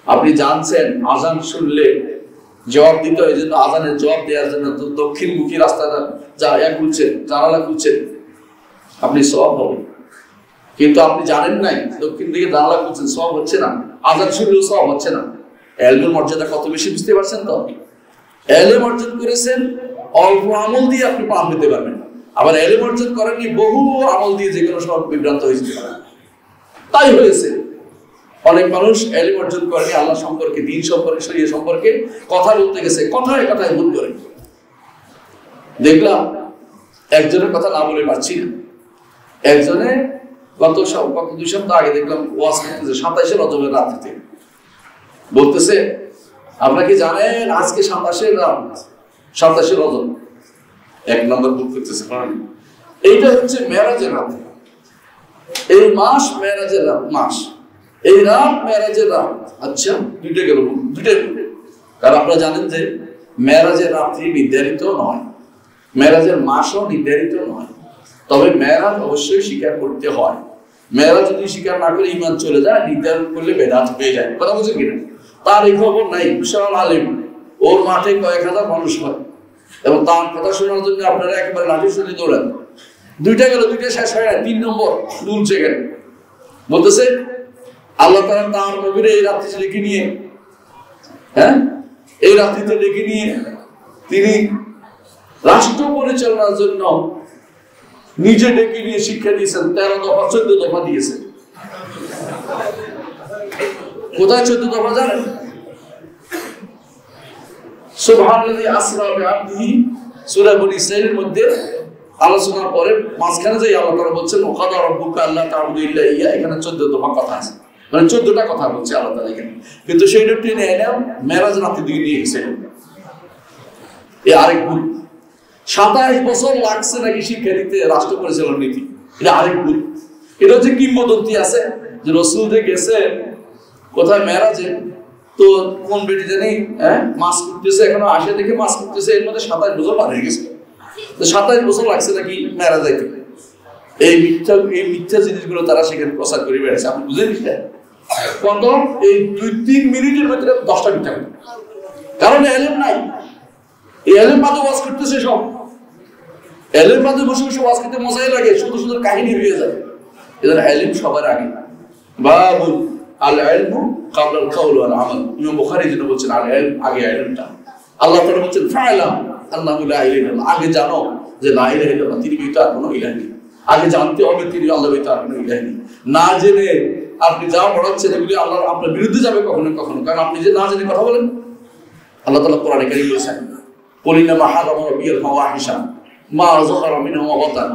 আপনি জানছেন আযান শুনলে জবাব দিতে হয়, জন্য আযানের জবাব দেওয়ার জন্য দক্ষিণমুখী রাস্তাটা যা খুলছেন, জানালা খুলছেন, আপনি সওয়াব হবে। কিন্তু আপনি জানেন নাই দক্ষিণ দিকে জানালা খুলছেন, সওয়াব হচ্ছে না। আযান শুনলেও সওয়াব হচ্ছে না। ইলমের মর্যাদা কত বেশি বুঝতে পারছেন তো? ইলম অর্জন করেছেন, অল্প আমল দিয়ে আপনি পার হতে পারবেন। আবার ইলম অর্জন করেননি, বহু আমল দিয়ে যে কোনো সময় বিভ্রান্ত হয়ে যেতে পারেন। তাই হয়েছে অনেক মানুষ ইলম অর্জন করেনি, আল্লাহ সম্পর্কে, দ্বীন সম্পর্কে, শরীয়ত সম্পর্কে কথা বলতে গেছে, কথায় কথায় ভুল করে। দেখলাম একজনের কথা না বলে পারছি না, একজনে গত 2 সপ্তাহ আগে দেখলাম ওয়াজ করতেছে 27 রজবের রাত্রিতে। বলতেছে, আপনারা কি জানেন আজকে 27 রাত, 27 রজব? এক নম্বর ভুল করতেছে। এইটা হচ্ছে মেরাজের রাত, এই মাস মেরাজের রাত, মাস, এই রাত মেরাজের রাত। আচ্ছা, দুইটা গেল, দুইটাই ভুল। কারণ আপনারা জানেন যে মেরাজের রাত্রি নির্ধারিত নয়, মেরাজের মাসও নির্ধারিত নয়। তবে মেরাজ অবশ্যই স্বীকার করতে হয়। মেরাজ যদি স্বীকার না করে ঈমান চলে যায়, নির্ধারণ করলে বেদাত হয়ে যায়। কথা বুঝেন কিনা? তার এই খবর নাই, বিশাল আলেম, ওর মাঠে কয়েক হাজার মানুষ হয়, এবং তার কথা শোনার জন্য আপনারা একেবারে লাঠি শুনে দৌড়ান। দুইটা গেল, দুইটা শেষ হয় না, 3 নম্বর তুলছে কেন? বলতেছে আল্লাহ তাআলা তার নবীরে এই রাত্রিতে ডেকে নিয়ে, হ্যাঁ, এই রাত্রিতে ডেকে নিয়ে তিনি রাষ্ট্র পরিচালনার জন্য নিজে ডেকে নিয়ে শিক্ষা দিয়েছেন। 13 দফা 14 দফা দিয়েছেন। কোথায় 14 দফা জানেন? সুবহানাল্লাযী আসরা বিআবদিহি, সূরা বনী ইসরাঈলের মধ্যে আলোচনার পরে মাঝখানে যে আল্লাহ তাআলা বলছেন ওয়াকাদা রাব্বুকা আল্লা তা'বুদু ইল্লা ইয়্যা, এখানে 14 দফা কথা আছে, মানে 14টা কথা বলছে আল্লাহ তাআলা এখানে। কিন্তু সেইটা টেনে এলাম মেরাজ রাতে দিকে নিয়ে গেছে। এই আরেক ভুল। 27 বছর লাগছে নাকি শিক্ষা দিতে রাষ্ট্র পরিচালনা নীতি, এটা আরেক ভুল। এটা হচ্ছে কিংবদন্তি আছে যে রাসূল যে গেছে কোথায় মেরাজে, তো কোন বেটি জানি মাস করতেছে, এখনো আসে দেখে মাস করতেছে, এর মধ্যে 27 বছর পার হয়ে গেছে। তো 27 বছর লাগছে নাকি মেরাজ যাইতে। এই মিথ্যা জিনিসগুলো তারা সেখানে প্রচার করে বেড়াচ্ছে। আপনি বুঝে নিচ্ছেন কত? এই 2-3 মিনিটের ভিতরে 10টা মিথ্যা কথা। কারণ ইলম নাই, এই ইলম বাদে ওয়াজ করতেছে সব। ইলম বাদে বসে বসে ওয়াজ করতে মজাই লাগে, সুন্দর সুন্দর কাহিনী হয়ে যায়। এদের ইলম সবার আগে। বাবুল আল ইলমু ক্বাবলা আল কাওল ওয়াল আমাল। ইমাম বুখারী যিনি বলছেন আল ইলম, আগে ইলমটা। আল্লাহ তাআলা বলছেন ফা'লাম আন্নাহু লা ইলাহা ইল্লাল্লাহ, আগে জানো যে লা ইলাহা ইল্লাল্লাহ, তিনি ব্যতীত আর কোনো ইলাহ নেই। আগে জানতে হবে তিনি আল্লাহ ব্যতীত আর কোনো ইলাহ নেই। না জেনে আপনি যা পড়াচ্ছেন এগুলি আল্লাহ আপনার বিরুদ্ধে যাবে কখনো কখনো, কারণ আপনি যে না জেনে কথা বলেন। আল্লাহ তাআলা কোরআনে কারীমে বলেছেন কুল ইন্নামা হারামা রাব্বিয়াল ফাওয়াহিশা মা যাহারা মিনহা ওয়া বাতান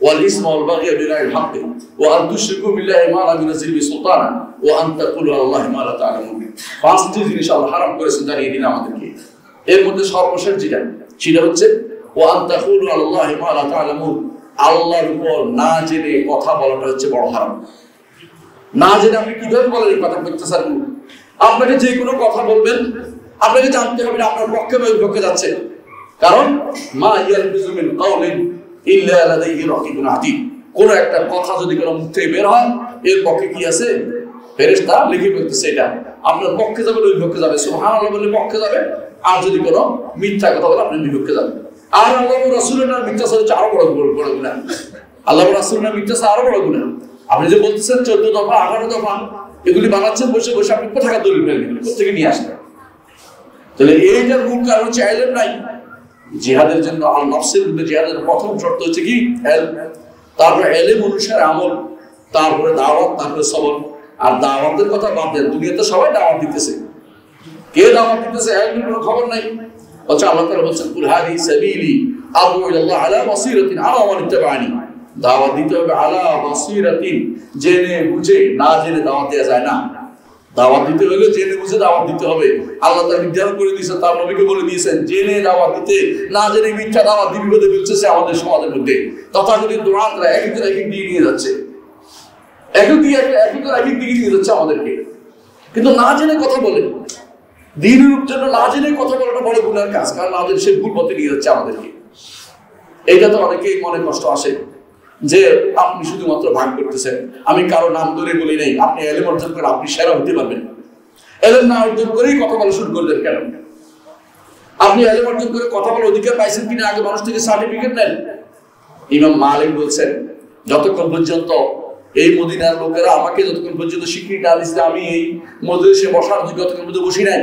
ওয়াল ইসমা ওয়াল বাগয়া বিগাইরিল হাক্কি ওয়া আন তুশরিকু বিল্লাহি মা লা ইউনাজ্জিলু বিহি সুলতানা ওয়া আন তাকুলু আলাল্লাহি মা লা তা'লামুন। 5টি জিনিস আল্লাহ হারাম করেছেন জানিয়ে দিন আমাদেরকে। এর মধ্যে সর্বশেষ যেটা, সেটা হচ্ছে ওয়া আন তাকুলু আলাল্লাহি মা লা তা'লামুন, আল্লাহর উপর না জেনে কথা বলাটা হচ্ছে বড় হারাম। না জেনে আপনি কিভাবে বলেন এই কথা বলতেছেন? আপনাকে যে কোনো কথা বলবেন, আপনাকে জানতে হবে না আপনার পক্ষে বা বিপক্ষে যাচ্ছে। কারণ মা ইয়ালফিযু মিন কাওলিন ইল্লা লাদাইহি রাকিবুন আতীদ, কোন একটা কথা যদি কোনো মুখ থেকে বের হয় এর পক্ষে কি আছে? ফেরেশতা লিখে ফেলতেছে। এটা আপনার পক্ষে যাবে না বিপক্ষে যাবে। সুবহানাল্লাহ বলে পক্ষে যাবে, আর যদি কোনো মিথ্যা কথা বলে আপনি বিপক্ষে যাবেন। আর আল্লাহ রাসূলের নামে মিথ্যা হচ্ছে আরো বড় গুনাহ। আল্লাহ রাসূলের নামে মিথ্যা আরো বড় গুনাহ। আপনি যে বলতেছেন 14 দফা 18 দফা এগুলি বানাচ্ছেন বসে বসে, আপনি কোথাকার দলিল পেলেন? কোথা থেকে নিয়ে আসলেন? তাহলে এইটার মূল কারণ হচ্ছে ইলম নাই। জিহাদের জন্য আল নফসের বিরুদ্ধে জিহাদের প্রথম শর্ত হচ্ছে কি? ইলম। তারপরে ইলম অনুসারে আমল, তারপরে দাওয়াত, তারপরে সবর। আর দাওয়াতের কথা বাদ দেন, দুনিয়াতে সবাই দাওয়াত দিতেছে। কে দাওয়াত দিতেছে ইলমের কোনো খবর নাই। আচ্ছা, আল্লাহ তাআলা বলেন কুল হাদি সাবিলি আদউ ইলাল্লাহ আলা বাসীরাতিন আনা ওয়া মান ইত্তাবা'আনি। দাওয়াত দিতে হবে আলা বাসীরাতিন, জেনে বুঝে। না জেনে দাওয়াত দেওয়া যায় না। দাওয়াত দিতে হলে জেনে বুঝে দাওয়াত দিতে হবে। আল্লাহ তাআলা নির্ধারণ করে দিয়েছেন, তার নবীকে বলে দিয়েছেন জেনে দাওয়াত দিতে। না জেনে মিথ্যা দাওয়াত বিপদে ফেলছে আমাদের সমাজের মধ্যে। তথাকথিত দুআতরা এক একজন এক এক দিকে নিয়ে যাচ্ছে, এক এক দিকে নিয়ে যাচ্ছে আমাদেরকে। কিন্তু না জেনে কথা বলে, দ্বীনের জন্য না জেনে কথা বলাটা বড় গুনার কাজ। কারণ না জেনে সে ভুল পথে নিয়ে যাচ্ছে আমাদেরকে। এইটা তো অনেকেই মনে কষ্ট আসে যে আপনি শুধুমাত্র ভাগ করতেছেন। আমি কারো নাম ধরে বলি নাই, আপনি ইলম অর্জন করে আপনি সেরা হতে পারবেন। ইলম না অর্জন করেই কথা বলা শুরু করলেন কেন? আপনি ইলম অর্জন করে কথা বলার অধিকার পাইছেন কিনা আগে মানুষ থেকে সার্টিফিকেট নেন। ইমাম মালিক বলছেন, যতক্ষণ পর্যন্ত এই মদিনার লোকেরা আমাকে যতক্ষণ পর্যন্ত স্বীকৃতি না দিচ্ছে আমি এই মজলিসে বসার যোগ্য ততক্ষণ পর্যন্ত বসি নাই।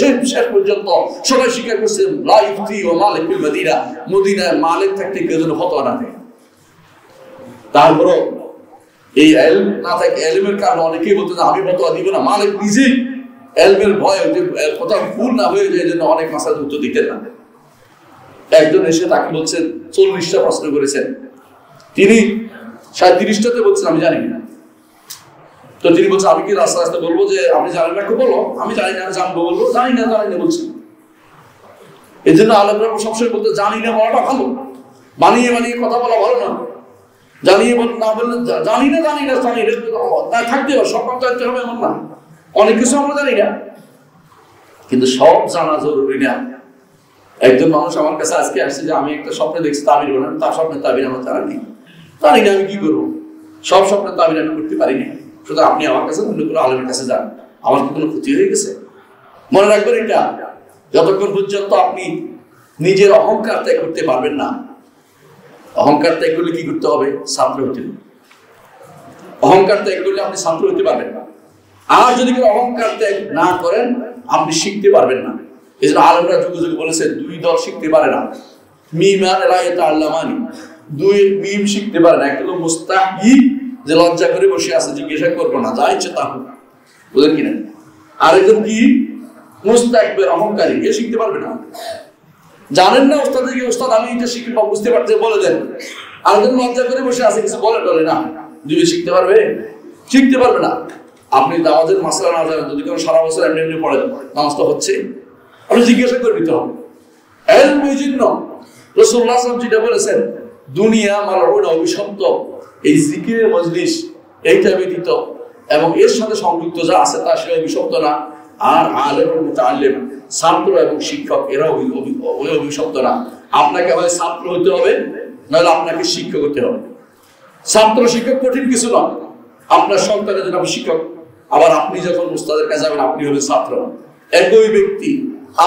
শেষ পর্যন্ত সবাই স্বীকার করছে লা ইফতি ওয়া মালিক ফিল মদিনা, মদিনায় মালিক থাকতে কেউ যেন ফতোয়া না দেয়। তারপরও এই ইলম না থাকে, ইলমের কারণে অনেকেই বলতে আমি ফতোয়া দিব না। মালিক নিজেই ইলমের ভয়ে যে কথা ভুল না হয়ে যায় জন্য অনেক মাসাইলের উত্তর দিতেন না। একজন এসে তাকে বলছেন 40টা প্রশ্ন করেছেন, তিনি 37টাতে বলছেন আমি জানি না। তো তিনি বলছেন আমি কি রাস্তা রাস্তা বলবো যে আপনি জানেন না? বলো আমি জানি না, জানবো বলবো, জানি না বলছি। এই জন্য আলেমরা সবসময় বলতে জানি না বলাটা ভালো, বানিয়ে বানিয়ে কথা বলা ভালো না। জানিয়ে না বললে জানি না থাকতে হবে, সব কথা জানতে হবে এমন না। অনেক কিছু আমরা জানি না, কিন্তু সব জানা জরুরি না। একজন মানুষ আমার কাছে আজকে আসছে যে আমি একটা স্বপ্নে দেখছি তাবির বলেন, তার স্বপ্নের তাবির আমার জানা নেই, জানি না আমি কি করবো। সব স্বপ্নের তাবির আমি করতে পারি না। শুধু আপনি আমার কাছে অন্য কোনো আলেমের কাছে যান, আমার কি কোনো ক্ষতি হয়ে গেছে? মনে রাখবেন এটা, যতক্ষণ পর্যন্ত আপনি নিজের অহংকার ত্যাগ করতে পারবেন না। অহংকার ত্যাগ করলে কি করতে হবে? ছাত্র হতে হবে। অহংকার ত্যাগ করলে আপনি ছাত্র হতে পারবেন না। আর যদি কেউ অহংকার ত্যাগ না করেন আপনি শিখতে পারবেন না। এই জন্য আলেমরা যুগে যুগে বলেছে দুই দল শিখতে পারে না, মিমান রায়তা আল্লামানি, দুই মিম শিখতে পারে না। একটা হলো মুস্তাহি, যে লজ্জা করে বসে আছে, জিজ্ঞাসা করবো না, যা ইচ্ছে তা হোক, বুঝলেন কিনা? আরেকজন কি? মুস্তাকবির, অহংকারী, এ শিখতে পারবে না। জানেন না ওস্তাদ কি ওস্তাদ আমি এটা শিখতে বুঝতে পারছি বলে দেন। আরেকজন লজ্জা করে বসে আছে, কিছু বলে টলে না, দুই শিখতে পারবে? শিখতে পারবে না। আপনি নামাজের মাসলা না জানেন, যদি কোনো সারা বছর এমনি এমনি পড়েন, নামাজ তো হচ্ছে, আপনি জিজ্ঞাসা করে নিতে হবে। ইলম এই জন্য রাসূলুল্লাহ সাল্লাল্লাহু আলাইহি ওয়াসাল্লাম যেটা বলেছেন, দুনিয়া মালউন, অভিশপ্ত। এই জিকিরের মজলিস এইটা ব্যতীত এবং এর সাথে সংযুক্ত যা আছে তা সে অভিশপ্ত না। আর আলেম ও মুতাআল্লিম, ছাত্র এবং শিক্ষক, এরা অভিশপ্ত না। আপনাকে হয় ছাত্র হতে হবে, নাহলে আপনাকে শিক্ষক হতে হবে। ছাত্র শিক্ষক কঠিন কিছু নয়। আপনার সন্তানের জন্য আপনি শিক্ষক, আবার আপনি যখন উস্তাদের কাছে যাবেন আপনি হবেন ছাত্র। একই ব্যক্তি।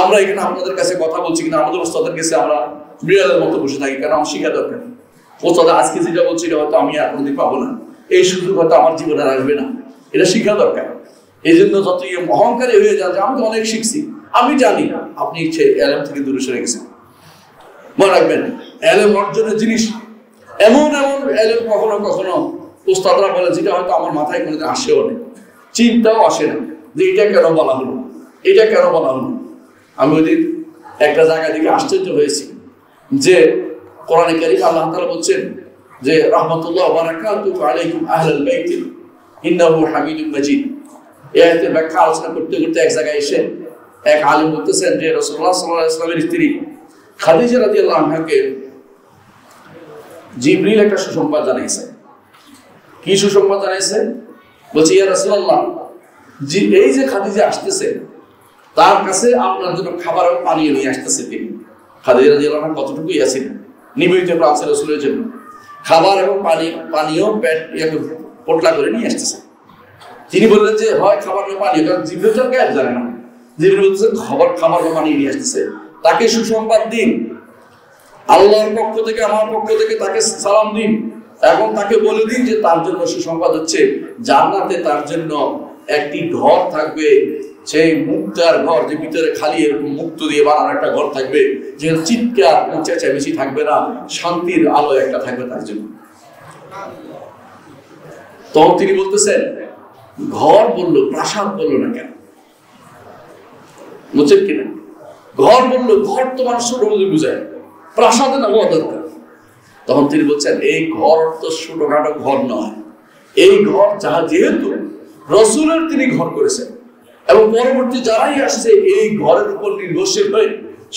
আমরা এখানে আপনাদের কাছে কথা বলছি, কিন্তু আমাদের উস্তাদের কাছে আমরা বিড়ালের মতো বসে থাকি, কারণ আমার শিক্ষা দরকার। ওস্তাদ আজকে যেটা বলছি হয়তো আমি আর কোনোদিন পাবো না, এই সুযোগ হয়তো আমার জীবনে আর আসবে না, এটা শিক্ষা দরকার। এই জন্য যত অহংকারী হয়ে যান যে আমি তো অনেক শিখছি, আমি জানি না, আপনি এলএম থেকে দূরে সরে গেছেন। মনে রাখবেন, এলএম অর্জনের জিনিস এমন এমন এলএম কখনো কখনো ওস্তাদরা বলে যেটা হয়তো আমার মাথায় কোনোদিন আসেও না, চিন্তাও আসে না যে এটা কেন বলা হলো, এটা কেন বলা হলো। আমি ওইদিন একটা জায়গা থেকে আশ্চর্য হয়েছি যে কোরআনে কারীমে আল্লাহ তাআলা বলছেন যে রাহমাতুল্লাহ ওয়া বারাকাতুহু আলাইকুম আহলাল বাইত ইন্নাহু হামিদুম মাজিদ। এই আয়াতের ব্যাখ্যা আলোচনা করতে করতে এক জায়গায় এসে এক আলেম বলতেছেন যে রাসূলুল্লাহ সাল্লাল্লাহু আলাইহি ওয়াসাল্লামের স্ত্রী খাদিজা রাদিয়াল্লাহু আনহাকে জিবরিল একটা সুসংবাদ জানাইছে। কি সুসংবাদ জানাইছে? বলছে, ইয়া রাসূলুল্লাহ, এই যে খাদিজা আসতেছে, তার কাছে আপনার জন্য খাবার এবং পানীয় নিয়ে আসতেছে তিনি। খাদিজা রাদিয়াল্লাহু আনহা কতটুকুই আছেন নিবেদিত প্রাণ রাসূলের জন্য খাবার এবং পানীয় পোটলা করে নিয়ে আসতেছে। তিনি বললেন যে হয় খাবার না পানীয়, কারণ জিবরিল তো গায়েব জানে না। জিবরিল বলতেছে খাবার বা পানীয় নিয়ে আসতেছে, তাকে সুসংবাদ দিন, আল্লাহর পক্ষ থেকে আমার পক্ষ থেকে তাকে সালাম দিন এবং তাকে বলে দিন যে তার জন্য সুসংবাদ হচ্ছে জান্নাতে তার জন্য একটি ঘর থাকবে, সেই মুক্তার ঘর, যে ভিতরে খালি এরকম মুক্ত দিয়ে বানানো একটা ঘর থাকবে, যে চিৎকার চেঁচামেচি থাকবে না, শান্তির আলো একটা থাকবে তার জন্য। তখন তিনি বলতেছেন, ঘর বললো, প্রাসাদ বললো না কেন? বুঝছেন কিনা? ঘর বললো, ঘর তো মানুষ ছোট বলে বুঝায়, প্রাসাদে না হওয়া দরকার। তখন তিনি বলছেন, এই ঘর তো ছোটখাটো ঘর নয়, এই ঘর যেহেতু রসুলের তিনি ঘর করেছেন এবং পরবর্তী যারাই আসছে এই ঘরের উপর নির্ভরশীল হয়ে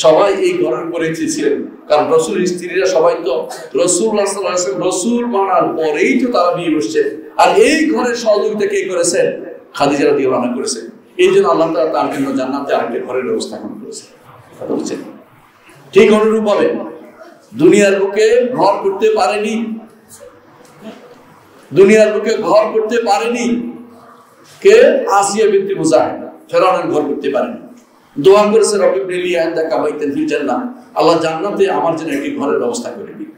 সবাই এই ঘরের উপরে ছিলেন। কারণ রসুলের স্ত্রীরা সবাই তো রাসূলুল্লাহ সাল্লাল্লাহু আলাইহি ওয়াসাল্লাম রসুল মানার পরেই তো তারা বিয়ে বসছে, আর এই ঘরের সহযোগিতা কে করেছেন? খাদিজা রাদিয়াল্লাহু আনহা করেছেন। এই জন্য আল্লাহ তাআলা তার জন্য জান্নাতে আরেকটা ঘরের ব্যবস্থা করেছেন। কথা বলছেন? ঠিক অনুরূপ ভাবে দুনিয়ার বুকে ঘর করতে পারেনি, দুনিয়ার বুকে ঘর করতে পারেনি কে? আসিয়া বিনতে মুজাহিদ, ফেরাউনের ঘর করতে পারেনি। দোয়া করেছে, রব্বি ইবনি লি ইনদাকা বাইতান ফিল জান্নাহ, আল্লাহ জান্নাতে আমার জন্য একটি ঘরের ব্যবস্থা করে দিন।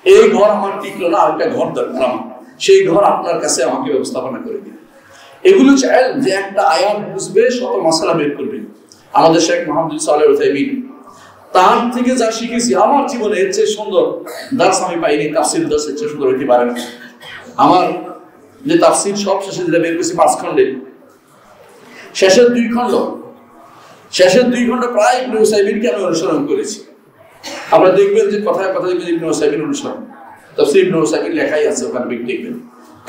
এই ঘর আমার টিকলো না, আরেকটা ঘর দরকার আমার, সেই ঘর আপনার কাছে আমাকে ব্যবস্থাপনা করে দিন। এগুলো চাই যে একটা আয়াত বুঝবে, শত মাসালা বের করবে। আমাদের শেখ মুহাম্মদ সালেহ উসাইমিন, তার থেকে যা শিখেছি আমার জীবনে এর চেয়ে সুন্দর দার্স আমি পাইনি, তাফসীর দার্স এর চেয়ে সুন্দর হতে পারে না। আমার যে তাফসীর সব শেষে যেটা বের করেছি 5 খণ্ডে, শেষের 2 খণ্ড প্রায় ইবনে উসাইমিনকে আমি অনুসরণ করেছি। আমরা দেখবেন যে কথায় কথা দেখবেন ইবনে উসাইমিন অনুসরণ, তাফসীর ইবনে উসাইমিন লেখাই আছে ওখানে দেখবেন।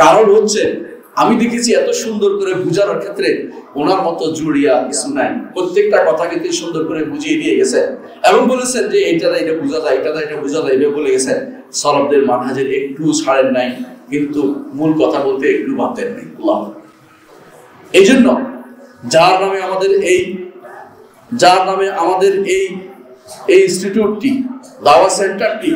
কারণ হচ্ছে আমি দেখেছি এত সুন্দর করে বুঝানোর ক্ষেত্রে ওনার মতো জুড়িয়া কিছু নাই, প্রত্যেকটা কথাকে তিনি সুন্দর করে বুঝিয়ে দিয়ে গেছেন এবং বলেছেন যে এটা বোঝা যায়, এটা বোঝা যায়, এটা বলে গেছেন। সরবদের মানহাজের একটু ছাড়েন নাই, কিন্তু মূল কথা বলতে একটু বাদ নাই। এই জন্য যার নামে আমাদের এই ইনস্টিটিউটটি, দাওয়া সেন্টারটি,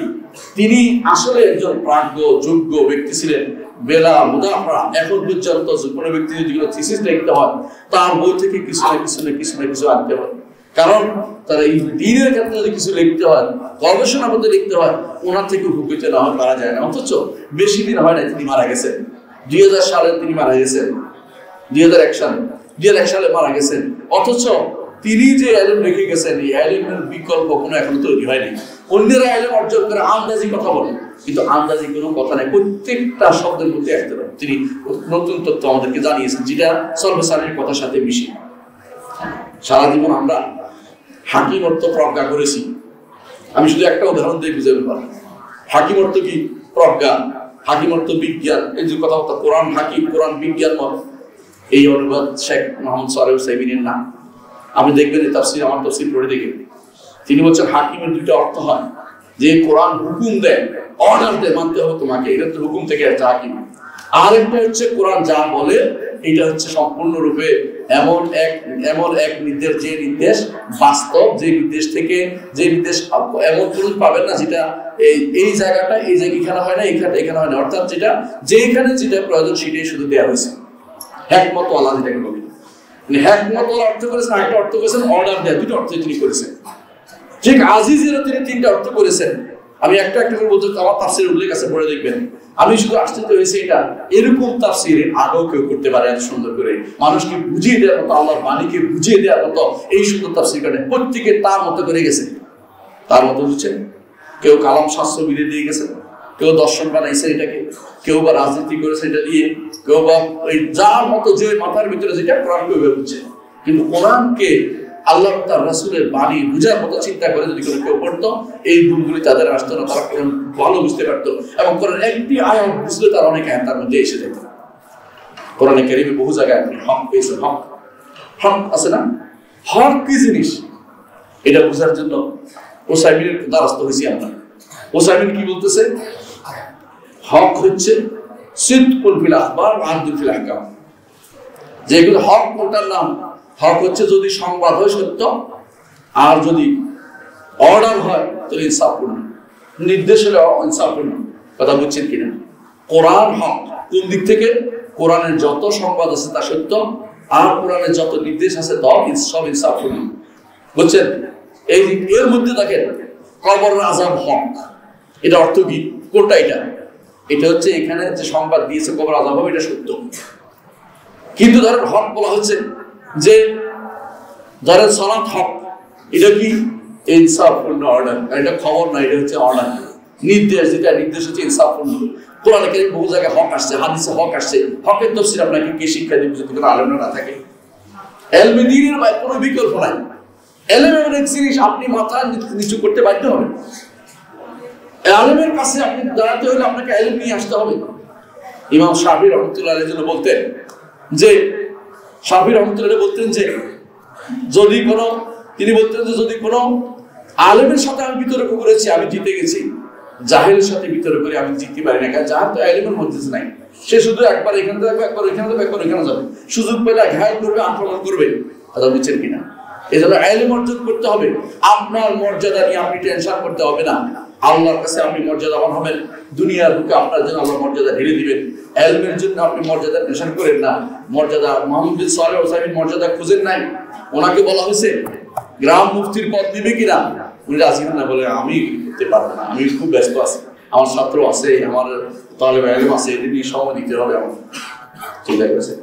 তিনি আসলে একজন প্রাজ্ঞ যোগ্য ব্যক্তি ছিলেন। বেলা মুদাফা এখন পর্যন্ত কোনো ব্যক্তি যদি কোনো থিসিস লিখতে হয় তার বই থেকে কিছু না কিছু আনতে হয়। কারণ তারা এই দ্বীনের ক্ষেত্রে যদি কিছু লিখতে হয়, গবেষণা পত্র লিখতে হয়, ওনার থেকে উপকৃত না হয় পারা যায় না। অথচ বেশি দিন হয় না তিনি মারা গেছেন, 2000 সালে তিনি মারা গেছেন, 2001 সালে মারা গেছেন। অথচ তিনি যে ইলম রেখে গেছেন, এই ইলমের বিকল্প কোনো এখন তৈরি হয়নি। অন্যরা ইলম অর্জন করে আন্দাজি কথা বলেন, কিন্তু আন্দাজি কোনো কথা নাই, প্রত্যেকটা শব্দের মধ্যে একটা তিনি নতুন তথ্য আমাদেরকে জানিয়েছেন, যেটা সর্বসাধারণের কথার সাথে মিশে। সারা জীবন আমরা হাকিমত্ব প্রজ্ঞা করেছি। আমি শুধু একটা উদাহরণ দিয়ে বুঝাতে পারি, হাকিমত্ব কি? প্রজ্ঞা, হাকিমত্ব বিজ্ঞান। এই যে কথাবার্তা, কোরআন হাকিম, কোরআন বিজ্ঞান মত, এই অনুবাদ শেখ মুহাম্মদ সালেহ উসাইমিনের নাম। আপনি দেখবেন এই তাফসীর, আমার তাফসীর পড়ে দেখেন, তিনি বলছেন হাকিমের 2টা অর্থ হয়, যে কোরআন হুকুম দেয়, অর্ডার দেয়, মানতে হবে তোমাকে, এটা তো হুকুম থেকে একটা হাকিম। আর একটা হচ্ছে কোরআন যা বলে, এটা হচ্ছে সম্পূর্ণরূপে এমন এক নির্দেশ, যে নির্দেশ বাস্তব, যে নির্দেশ থেকে যে নির্দেশ এমন কোনো পাবেন না যেটা এই জায়গাটা এই জায়গা এখানে হয় না, এখানে হয় না, অর্থাৎ যেখানে যেটা প্রয়োজন সেটাই শুধু দেওয়া হয়েছে। হিকমত আল্লাহ যেটাকে বলে, হিকমত অর্থ করেছেন, একটা অর্থ করেছেন অর্ডার দেয়া, 2টা অর্থ তিনি করেছেন। ঠিক আজিজেরও তিনি 3টা অর্থ করেছেন। আমি একটা করে বলতে, আমার তাফসীরে উল্লেখ আছে, পড়ে দেখবেন। আমি শুধু আশ্চর্য হয়েছে, এটা এরকম তাফসীর আদৌ কেউ করতে পারে এত সুন্দর করে, মানুষকে বুঝিয়ে দেওয়ার মতো, আল্লাহর বাণীকে বুঝিয়ে দেওয়ার মতো এই সুন্দর তাফসীর করে প্রত্যেকে তার মতো করে গেছে, তার মতো বুঝছেন। কেউ কালাম শাস্ত্র মিলে দিয়ে গেছে, কেউ দর্শন বানাইছে এটাকে, কেউ বা রাজনীতি করেছে এটা দিয়ে, কেউ বা ওই যার মতো যে মাথার ভিতরে যেটা কোরআন কেউ বুঝছে। কিন্তু কোরআনকে আল্লাহ তার রাসূলের বাণী বুঝার মতো চিন্তা করে যদি কেউ পড়তো, এই ভুলগুলি তাদের আসতো না, তারা কোরআন ভালো বুঝতে পারতো এবং কোরআন একটি আয়াত বুঝলে তার অনেক আয়াত তার মধ্যে এসে যেত। কোরআনে কারীমে বহু জায়গায় হক পেয়েছে, হক আছে না, হক কি জিনিস এটা বোঝার জন্য উসাইমিনের দ্বারস্থ হয়েছি আমরা। উসাইমিন কি বলতেছে? হক হচ্ছে সিদকুল ফিল আখবার ওয়া আদলুল ফিল আহকাম। যেগুলো হক, কোনটার নাম হক হচ্ছে যদি সংবাদ হয় সত্য, আর যদি অর্ডার হয় তাহলে ইনসাফপূর্ণ, নির্দেশ হলে ইনসাফপূর্ণ। কথা বুঝছেন কিনা? কোরআন হক কোন দিক থেকে? কোরআনের যত সংবাদ আছে তা সত্য, আর কোরআনের যত নির্দেশ আছে সব ইনসাফপূর্ণ। বুঝছেন? এর মধ্যে দেখেন কবর আযাব হক, এটা অর্থ কি? কোনটা এটা? এটা হচ্ছে এখানে যে সংবাদ দিয়েছে কবর আযাব হবে, এটা সত্য। কিন্তু ধরেন হক বলা হচ্ছে যে ধরেন সালাত হক, এটা কি? ইনসাফপূর্ণ অর্ডার। এটা খবর না, এটা হচ্ছে অর্ডার, নির্দেশ। যেটা নির্দেশ হচ্ছে ইনসাফপূর্ণ। কোরআনে কারীমে বহু জায়গায় হক আসছে, হাদিসে হক আসছে। হকের তাফসীর আপনাকে কে শিক্ষা দিবে যদি কোনো আলেম না থাকে? ইলমে দ্বীনের কোনো বিকল্প নাই। ইলম এমন এক জিনিস, আপনি মাথা নিচু করতে বাধ্য হবেন। আলেমের কাছে আপনি দাঁড়াতে হলে আপনাকে ইলম নিয়ে আসতে হবে। ইমাম শাফি রাহমাতুল্লাহ আলাইহি বলতেন যে যদি কোনো আলেমের সাথে আমি বিতর্ক করেছি, আমি জিতে গেছি, জাহেলের সাথে বিতর্ক করে আমি জিততে পারি না। কারণ জাহেল তো ইলমের মধ্যে নাই, সে শুধু একবার এখানে যাবে, একবার ওইখানে যাবে, একবার ওইখানে যাবে, সুযোগ পেলে ঘায়েল করবে, আক্রমণ করবে। কথা বুঝছেন কিনা? এই জন্য ইলম অর্জন করতে হবে। আপনার মর্যাদা নিয়ে আপনি টেনশন করতে হবে না। আল্লাহর কাছে আপনি মর্যাদাবান হবেন, দুনিয়ার বুকে আপনার জন্য আল্লাহ মর্যাদা ঢেলে দিবেন। ইলমের জন্য আপনি মর্যাদা টেনশন করেন না। মর্যাদা মুহাম্মদ বিন সালেহ আল উসাইমিন মর্যাদা খুঁজেন নাই। ওনাকে বলা হয়েছে গ্রাম মুফতির পদ দিবে কিনা, উনি রাজি হন না, বলে আমি করতে পারবো না, আমি খুব ব্যস্ত আছি, আমার ছাত্র আছে, আমার তালেবে ইলম আছে, এদের নিয়ে সময় দিতে হবে আমার। ঠিক আছে।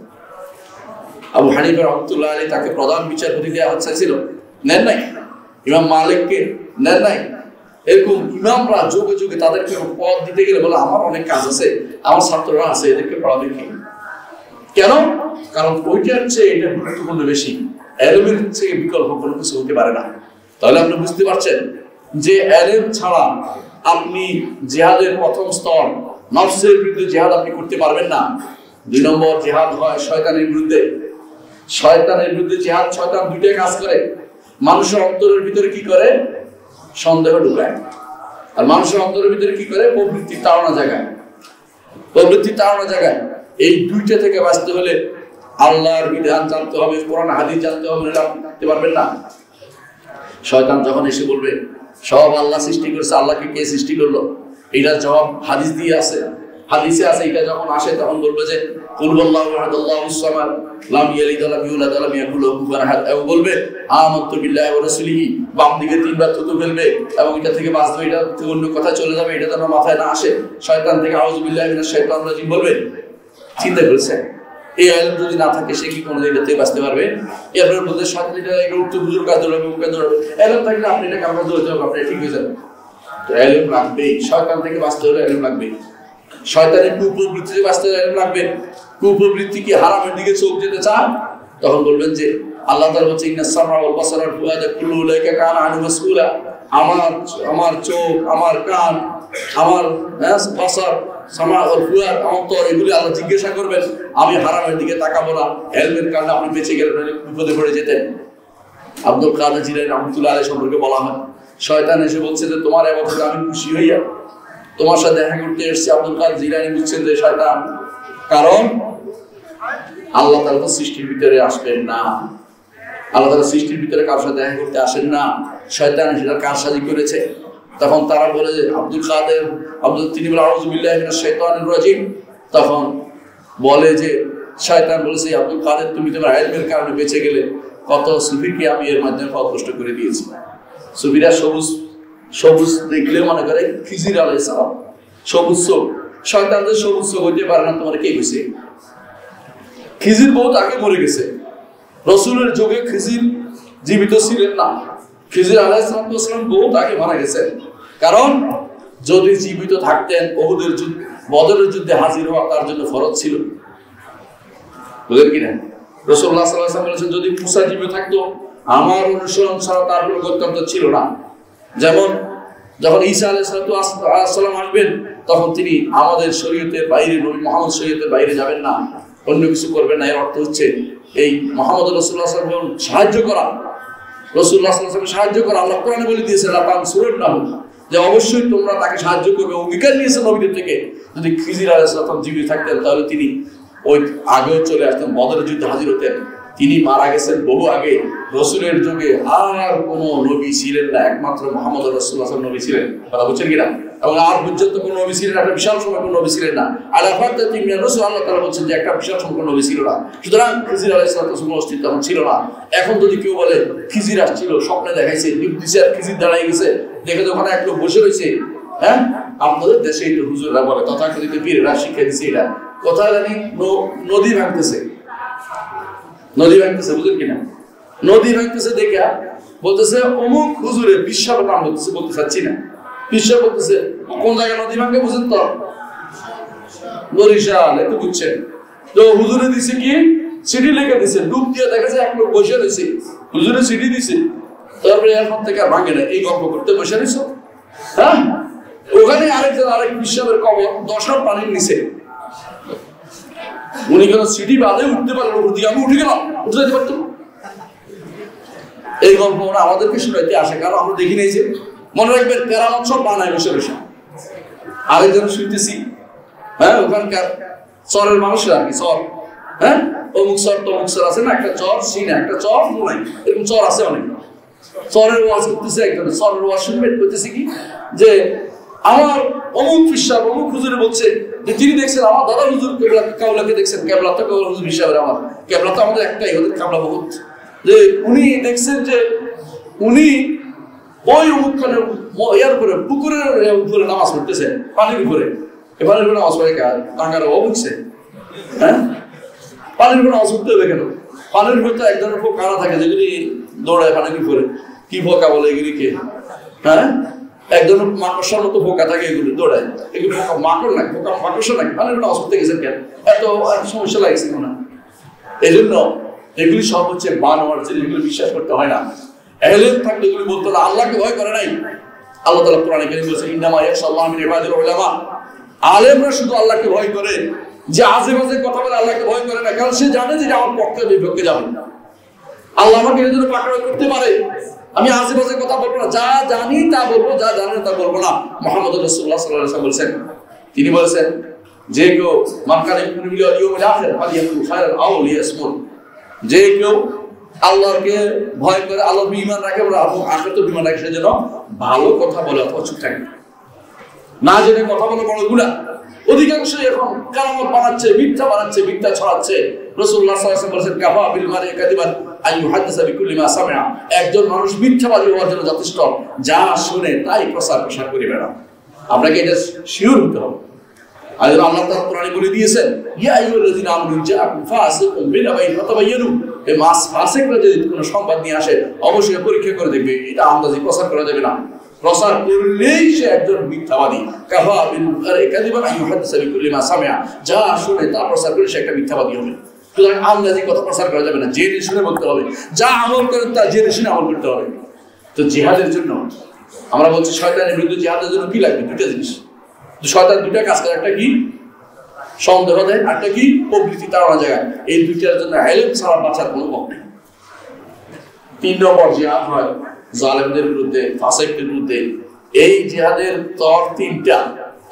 আবু হানিফা রাহমাতুল্লাহ আলাইহি তাকে প্রধান বিচারপতি দেওয়া হচ্ছিল, নেন নাই। ইমাম মালিককে নেন নাই। এরকম ইমামরা যুগে যুগে তাদেরকে পদ দিতে গেলে বলে আমার অনেক কাজ আছে, আমার ছাত্ররা আছে, এদেরকে পড়াবে কি? কেন? কারণ ওইটার চেয়ে এটা গুরুত্বপূর্ণ বেশি। ইলমের চেয়ে বিকল্প কোনো কিছু হতে পারে না। তাহলে আপনি বুঝতে পারছেন যে ইলম ছাড়া আপনি জিহাদের প্রথম স্তর নফসের বিরুদ্ধে জিহাদ আপনি করতে পারবেন না। 2 নম্বর জিহাদ হয় শয়তানের বিরুদ্ধে। শয়তানের বিরুদ্ধে জিহাদ, শয়তান দুইটা কাজ করে। মানুষের অন্তরের ভিতরে কি করে? সন্দেহ ঢুকায়। আর মানুষের অন্তরের ভিতরে কি করে? প্রবৃত্তির তাড়না জাগায়। এই দুইটা থেকে বাঁচতে হলে আল্লাহর বিধান জানতে হবে, কোরআন হাদিস জানতে হবে, নাহলে আপনি থাকতে পারবেন না। শয়তান যখন এসে বলবে সব আল্লাহ সৃষ্টি করেছে, আল্লাহকে কে সৃষ্টি করলো, এটার জবাব হাদিস দিয়ে আছে, হাদিসে আছে। এটা যখন আসে তখন বলবে যে কুল আল্লাহু আহাদ আল্লাহুস সামাদ লাম ইয়ালিদ ওয়া লাম ইউলাদ ওয়া লাম ইয়াকুল লাহু কুফুয়ান আহাদ। এবং বলবে আমানতু বিল্লাহি ওয়া রাসূলিহি, বাম দিকে 3 বার থুতু ফেলবে এবং এটা থেকে বাঁচবে, এটা থেকে অন্য কথা চলে যাবে, এটা যেন মাথায় না আসে। শয়তান থেকে আউযু বিল্লাহি মিনাশ শাইতানির রাজিম বলবে। চিন্তা করেছেন এই ইলম যদি না থাকে সে কি কোনোদিন এটা থেকে বাঁচতে পারবে? এরপরে বলতে শয়তান এটা একটু বুজুর কাজ ধরবে, মুখে ধরবে। ইলম থাকলে আপনি এটা কামড় ধরতে হবে, আপনি ঠিক হয়ে যাবেন। তো ইলম লাগবেই, শয়তান থেকে বাঁচতে হলে ইলম লাগবেই। শয়তানের কুপ্রবৃত্তি থেকে বাঁচতে হলে ইলম লাগবে। কুপ্রবৃত্তি কি হারামের দিকে চোখ যেতে চান, তখন বলবেন যে আল্লাহ তাআলা বলেছেন ইন্নাস সামআ ওয়াল বাসারা ওয়াল ফুআদা কুল্লু উলাইকা কানা আনহু মাসউলা। আমার চোখ, আমার কান, আমার বাসার, সামা ওয়াল ফুআদ, অন্তর, এগুলি আল্লাহ জিজ্ঞাসা করবেন। আমি হারামের দিকে তাকাবো না। ইলমের কারণে আপনি বেঁচে গেলেন, বিপদে পড়ে যেতেন। আব্দুল কাদের জিলানী রাহমাতুল্লাহ আলাইহি সম্পর্কে বলা হয় শয়তান এসে বলছে যে তোমার ইবাদতে আমি খুশি হইয়া তোমার সাথে দেখা করতে এসেছি। আব্দুল কাদের জিলানী বুঝছেন যে শয়তান, কারণ আল্লাহ তাআলা তো সৃষ্টির ভিতরে আসবেন না, আল্লাহ তাআলা সৃষ্টির ভিতরে কারোর সাথে দেখা করতে আসেন না। শয়তান সেটা কারসাজি করেছে। তখন তারা বলে যে তিনি বলে আউযু বিল্লাহি মিনাশ শাইতানির রাজিম। তখন বলে যে শয়তান বলেছে আব্দুল কাদের তুমি তোমার ইলমের কারণে বেঁচে গেলে, কত সুফিকে আমি এর মাধ্যমে পথভ্রষ্ট করে দিয়েছি। সুফিরা সবুজ দেখলে মনে করে খিজির আলাইহিস সালাম সবুজ চোখ। শয়তানদের সবুজ চোখ হইতে পারে না, তোমার কে কইছে? খিজির বহুত আগে মরে গেছে। রাসূলের যুগে খিজির জীবিত ছিলেন না। খিজির আলাইহিস সালাম বহুত আগে মারা গেছেন। কারণ যদি জীবিত থাকতেন বদরের যুদ্ধে হাজির হওয়া তার জন্য ফরজ ছিল। বুঝলেন কিনা? রাসূলুল্লাহ সাল্লাল্লাহু আলাইহি ওয়াসাল্লাম বলেছেন যদি মুসা জীবিত থাকতো আমার অনুসরণ ছাড়া তার কোনো গত্যন্তর ছিল না। যেমন যখন ঈসা আলাইহিস সালাম আসবেন তখন তিনি আমাদের শরীয়তের বাইরে, নবী মুহাম্মদ শরীয়তের বাইরে যাবেন না, অন্য কিছু করবেন না। এর অর্থ হচ্ছে এই মুহাম্মদ রাসূলুল্লাহ সাল্লাল্লাহু আলাইহি ওয়াসাল্লাম সাহায্য করা, রাসূলুল্লাহ সাল্লাল্লাহু আলাইহি ওয়াসাল্লাম সাহায্য করা। আল্লাহ কোরআনে বলে দিয়েছেন লা তানসুরুন্নাহু যে অবশ্যই তোমরা তাকে সাহায্য করবে, অঙ্গীকার নিয়েছে নবীদের থেকে। যদি খিজির আলাইহিস সালাম জীবিত থাকতেন তাহলে তিনি ওই আগেও চলে আসতেন, বদরের যুদ্ধে হাজির হতেন। তিনি মারা গেছেন বহু আগে, রাসূলের যুগে আর কোন নবী ছিলেন না, একমাত্র মুহাম্মদ রাসূলুল্লাহ নবী ছিলেন। কথা বুঝছেন কিনা? এবং আর পর্যন্ত কোন নবী ছিলেন না, একটা বিশাল সময় কোন নবী ছিলেন না। আলাফাতে তিনি রাসূল আল্লাহ তাআলা বলছেন যে একটা বিশাল সময় কোন নবী ছিল না। সুতরাং খিজির আলাইহিস সালামের অস্তিত্ব তখন ছিল না। এখন যদি কেউ বলে খিজির আসছিল, স্বপ্নে দেখাইছে, দিছে আর খিজির দাঁড়াই গেছে, দেখে তো ওখানে এক লোক বসে রয়েছে, হ্যাঁ আপনাদের দেশে একটু হুজুররা বলে, তথাকথিত পীররা শিক্ষা দিচ্ছে এটা, কথা জানি নদী ভাঙতেছে, নদী ভাঙতেছে, বুঝলেন কিনা? নদী ভাঙতেছে দেখে বলতেছে অমুক হুজুরে, বিশ্বাস নাম বলতেছে, বলতে চাচ্ছি না, বিশ্বাস বলতেছে কোন জায়গায় নদী ভাঙবে বুঝেন তো? বরিশাল, একটু বুঝছেন তো? হুজুরে দিছে কি সিটি লেখা দিছে, ডুব দিয়ে দেখা যায় এক লোক বসে রয়েছে, হুজুরে সিটি দিছে, তারপরে এরপর থেকে আর ভাঙে না। এই গল্প করতে বসে রয়েছ, হ্যাঁ? ওখানে আরেকজন আরেক বিশ্বাসের কবর 10 হাত পানির নিচে, উনি কেন সিটি বাদে উঠতে পারলেন, উপর দিয়ে আমি উঠে গেলাম, উঠে যেতে পারতাম। এই গল্প ওরা আমাদেরকে শোনাইতে আসে, কারণ আমরা দেখি নাই যে, মনে রাখবেন কেরামত সব বানায় বসে বসে। আরেকজন শুনতেছি, হ্যাঁ ওখানকার চরের মানুষের আর কি, চর, হ্যাঁ অমুক চর তমুক চর আছে না, একটা চর সিনা, একটা চর নাই, এরকম চর আছে অনেক। চরের ওয়াজ করতেছে একজন, চরের ওয়াজ শুনবেন করতেছে কি যে আমার অমুক বিশ্বাস অমুক হুজুরে বলছে যে তিনি দেখছেন আমার দাদা হুজুর কাউলাকে দেখছেন, কেবলা তো কাউলা হুজুর হিসাবে, আমার কেবলা তো আমাদের একটাই, ওদের কাবলা বহুত, যে উনি দেখছেন যে উনি ওই অমুকখানে ইয়ার উপরে পুকুরের উপরে নামাজ পড়তেছে, পানির উপরে। এবারে নামাজ পড়ে টাঙ্গার অবুকছে, হ্যাঁ পানির উপরে নামাজ পড়তে হবে কেন? পানির উপরে তো এক ধরনের কানা থাকে যেগুলি দৌড়ায় পানির উপরে, কি পোকা বলে এগুলিকে, হ্যাঁ এক ধরনের মাকড়সার মতো পোকা থাকে, এগুলি দৌড়ায়, এগুলি পোকা মাকড় নাকি, পোকা মাকড়সা নাকি, পানির উপরে নামাজ পড়তে গেছেন কেন? এত সমস্যা লাগছে না। এই জন্য এগুলি সব হচ্ছে বানোয়ার, যেগুলো বিশ্বাস করতে হয় না। এলেম থাকলে এগুলি বলতো না, আল্লাহকে ভয় করে নাই। আল্লাহ তাআলা কোরআনে কারীমে বলেছেন ইন্নামা ইয়াশাল্লাহু মিন ইবাদিল উলামা, আলেমরা শুধু আল্লাহকে ভয় করে। যে আজে বাজে কথা বলে আল্লাহকে ভয় করে না, কারণ সে জানে যে আমার পক্ষে বিপক্ষে যাবে, আল্লাহ আমাকে এই জন্য পাকড়াও করতে পারে। আমি আজে বাজে কথা বলবো না, যা জানি তা বলবো, যা জানি না তা বলবো না। মুহাম্মদ রাসূলুল্লাহ সাল্লাল্লাহু আলাইহি ওয়াসাল্লাম বলেছেন, তিনি বলেছেন যে কেউ মান কানা ইউমিনু বিল ইয়াউমিল আখির ফালিয়াকুল খায়রান আও লিয়াসমুত, যে কেউ আল্লাহকে ভয় করে, আল্লাহর ঈমান রাখে এবং আখিরাতে ঈমান রাখে, সে যেন ভালো কথা বলে অথবা চুপ থাকে, না জেনে কথা বলে বড় গুনাহ। অধিকাংশই এখন কারামত বানাচ্ছে, মিথ্যা বানাচ্ছে, মিথ্যা ছড়াচ্ছে। রাসূলুল্লাহ সাল্লাল্লাহু আলাইহি ওয়াসাল্লাম বলেছেন কাফা বিল মারই কাযিবান আন ইউহাদ্দিসা বিকুল্লি মা সামিআ, একজন মানুষ মিথ্যাবাদী হওয়ার জন্য যথেষ্ট, যা শুনে তাই প্রচার করিবে না। আপনাকে এটা শিওর হতে হবে। আর আল্লাহ তাআলা কোরআনে বলে দিয়েছেন ইয়া আইয়ুহাল্লাযীনা আমানু জাআকুম ফাসিকুম বিনাবাইন ফাতাবায়ানু, এই ফাসিকরা যদি কোনো সংবাদ নিয়ে আসে অবশ্যই পরীক্ষা করে দেখবে, এটা আন্দাজি প্রচার করা যাবে না। প্রচার করলেই সে একজন মিথ্যাবাদী। কাফা বিল মারই কাযিবান আন ইউহাদ্দিসা বিকুল্লি মা সামিআ, যা শুনে তা প্রচার করে সে একটা মিথ্যাবাদী হবে। সুতরাং আন্দাজি কথা প্রচার করা যাবে না, জেনে শুনে বলতে হবে, যা আমল করেন তা জেনে শুনে আমল করতে হবে। তো জিহাদের জন্য আমরা বলছি শয়তানের বিরুদ্ধে জিহাদের জন্য কি লাগবে? দুটো জিনিস। শয়তান দুটা কাজ করে, একটা কি সন্দেহ দেয়, একটা কি প্রবৃত্তি তাড়ানো জায়গায়। এই দুইটার জন্য ইলম ছাড়া বাঁচার কোনো পথ নেই। 3 নম্বর জিহাদ হয় জালেমদের বিরুদ্ধে, ফাসিকদের বিরুদ্ধে। এই জিহাদের তর 3টা।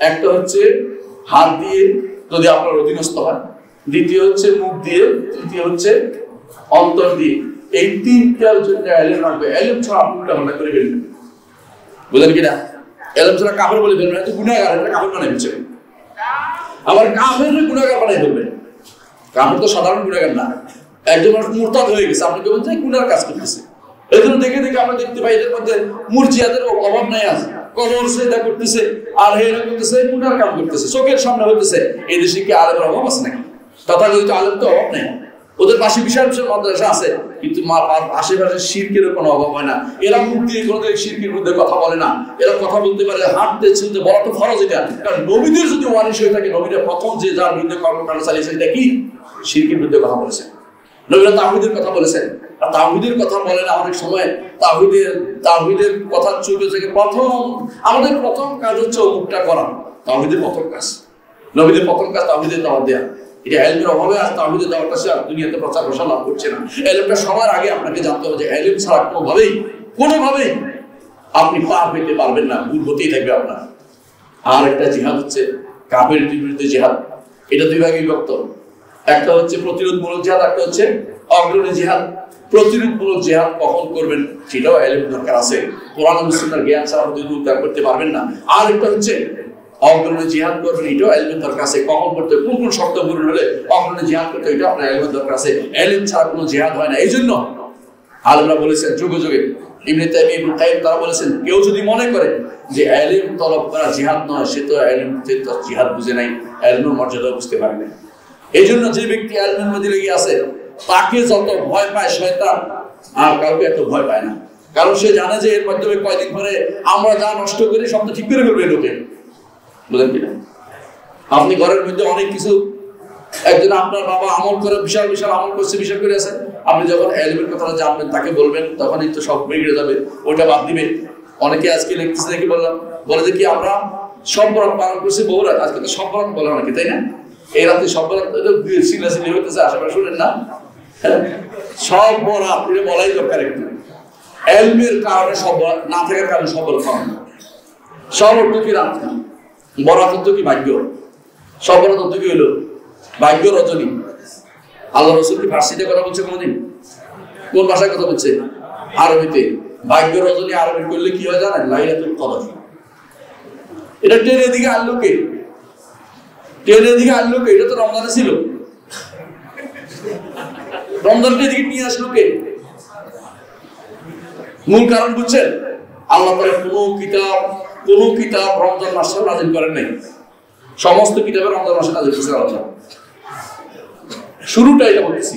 একটা হচ্ছে হাত দিয়ে যদি আপনার অধীনস্থ হয়, দ্বিতীয় হচ্ছে মুখ দিয়ে, তৃতীয় হচ্ছে অন্তর দিয়ে। এই 3টার জন্য ইলম রাখবে। ইলম ছাড়া আপনি উল্টা করে ফেলবেন, বুঝলেন কিনা? ইলম ছাড়া কাফের বলে ফেলবেন, এটা গুনাহগার, এটা কাফের বানাই ফেলছে। আবার কাফেরকে গুনাহগার বানাই ফেলবেন। কাফের তো সাধারণ গুনাহগার না, একজন মানুষ মুরতাদ হয়ে গেছে, আপনি কেমন যে গুনার কাজ করতেছে। এই জন্য দেখে দেখে আমরা দেখতে পাই এদের মধ্যে মুরজিয়াদের অভাব নাই আছে, কবর সেজদা করতেছে আর হেরা করতেছে, গুনার কাম করতেছে, চোখের সামনে হইতেছে। এই দেশে কি আলেমের অভাব আছে নাকি? তথাকথিত আলেম তো অভাব নেই, ওদের পাশে বিশাল বিশাল মাদ্রাসা আছে, কিন্তু আশেপাশে শিরকের কোনো অভাব হয় না। এরা মুখ দিয়ে কোনোদিন শিরকের বিরুদ্ধে কথা বলে না। এরা কথা বলতে পারে, হাঁটতে চলতে বলা তো ফরজ এটা। কারণ নবীদের যদি ওয়ারিশ হয়ে থাকে, নবীরা প্রথম যে যার বিরুদ্ধে কর্মকাণ্ড চালিয়েছে এটা কি? শিরকের বিরুদ্ধে কথা বলেছে। নবীরা তাওহীদের কথা বলেছেন। আর তাওহীদের কথা বলে না অনেক সময়, তাওহীদের কথা চুপে থেকে আমাদের প্রথম কাজ হচ্ছে মুখটা করা। তাওহীদের প্রথম কাজ, নবীদের প্রথম কাজ তাওহীদের দাওয়াত দেয়া। এটা ইলমের অভাবে আজ তাওহীদের দাওয়াতটা সে দুনিয়াতে প্রচার প্রসার লাভ করছে না। ইলমটা সবার আগে আপনাকে জানতে হবে যে ইলম ছাড়া কোনোভাবেই আপনি পার পেতে পারবেন না, ভুল হতেই থাকবে আপনার। আর একটা জিহাদ হচ্ছে কাফেরের বিরুদ্ধে জিহাদ, এটা দুই ভাগে বিভক্ত। একটা হচ্ছে প্রতিরোধমূলক জিহাদ, একটা হচ্ছে অগ্রণী জিহাদ। প্রতিরোধমূলক জিহাদ কখন করবেন সেটাও ইলম দরকার আছে, কোরআন এবং সুন্নাহর জ্ঞান ছাড়া আপনি উদ্ধার করতে পারবেন না। আর একটা হচ্ছে অগ্রণী জিহাদ করবেন, এটাও ইলমের দরকার আছে, কখন করতে কোন কোন শর্ত পূরণ হলে অগ্রণী জিহাদ করতে, এটা আপনার ইলমের দরকার আছে। ইলম ছাড়া কোনো জিহাদ হয় না। এই জন্য আল্লাহ বলেছেন যুগে যুগে, ইবনে তাইমিয়া ইবনে কাইয়িম তারা বলেছেন, কেউ যদি মনে করে যে ইলম তলব করা জিহাদ নয়, সে তো ইলমতে তো জিহাদ বুঝে নাই, ইলমের মর্যাদা বুঝতে পারে না। এই জন্য যে ব্যক্তি ইলমের মধ্যে লেগে আছে তাকে যত ভয় পায় শয়তান, আর কাউকে এত ভয় পায় না। কারণ সে জানে যে এর মাধ্যমে কয়দিন পরে আমরা যা নষ্ট করি সব তো ঠিক করে ফেলবে লোকে। বুঝলেন কিনা? আপনি ঘরের মধ্যে অনেক কিছু, একজন আপনার বাবা আমল করে বিশাল বিশাল আমল করছে, বিশাল করে আছে, আপনি যখন ইলমের কথাটা জানবেন তাকে বলবেন, তখনই তো সব বিগড়ে যাবে, ওইটা বাদ দিবে। অনেকে আজকে লিখতেছে দেখি বললাম, বলে যে কি আমরা সব বরাত পালন করছি বহু রাত, আজকে তো সব বরাত বলে অনেকে, তাই না? এই রাতে সব বরাত সিলাসিলি হইতেছে, আশেপাশে শুনেন না? সব বরাত এটা বলাই দরকার একটু। ইলমের কারণে সব বরাত না থাকার কারণে সব বরাত পালন, সব অর্থ কি রাত, বরাত অর্থ কি ভাগ্য, সব বরাত অর্থ কি হইলো ভাগ্য রজনী। আল্লাহ রাসূল কি ফার্সিতে কথা বলছে কোনদিন? কোন ভাষায় কথা বলছে? আরবিতে। ভাগ্য রজনী আরবি করলে কি হয় জানেন? লাইলাতুল কদর। এটা ট্রেনের দিকে আনলো কে? ট্রেনের দিকে আনলো কে? এটা তো রমজানে ছিল, রমজানকে দিকে নিয়ে আসলো কে? মূল কারণ বুঝছেন? আল্লাহ তাআলা কোন কিতাব রমজান মাসে নাযিল করেন নাই, সমস্ত কিতাবে রমজান মাসে নাযিল করেছেন আল্লাহ। শুরুটা এটা বলতেছি,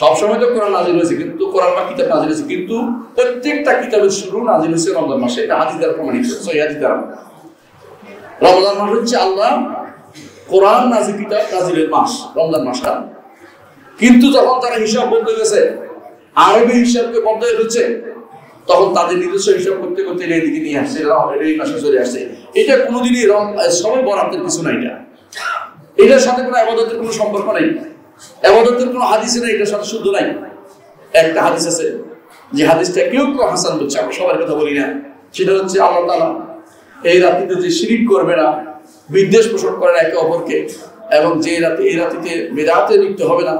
সবসময় তো কোরআন নাযিল হয়েছে, কিন্তু কোরআন বা কিতাব নাযিল হয়েছে, কিন্তু প্রত্যেকটা কিতাবের শুরু নাযিল হয়েছে রমজান মাসে। এটা হাদিস দ্বারা প্রমাণিত, সহিহ হাদিস দ্বারা। রমজান মাস হচ্ছে আল্লাহ কোরআন নাযিল কিতাব নাযিলের মাস, রমজান মাসটা। কিন্তু যখন তারা হিসাব বদলে গেছে, আরবি হিসাবকে বদলে হচ্ছে, তখন তাদের নিজস্ব হিসাব করতে করতে এইদিকে নিয়ে আসছে, এই মাসে চলে আসছে। এটা কোনোদিনই সবাই বরাতের কিছু না, এটার সাথে কোনো ইবাদতের কোনো সম্পর্ক নাই, ইবাদতের কোনো হাদিসে নাই, এটার সাথে শুদ্ধ নাই। একটা হাদিস আছে, যে হাদিসটা কেউ কেউ হাসান বলছে, আমরা সবার কথা বলি না, সেটা হচ্ছে আল্লাহ তাআলা এই রাত্রিতে যে শিরিক করবে না, বিদ্বেষ পোষণ করে না একে অপরকে, এবং যে রাতে এই রাত্রিতে বিদআতে লিপ্ত হবে না,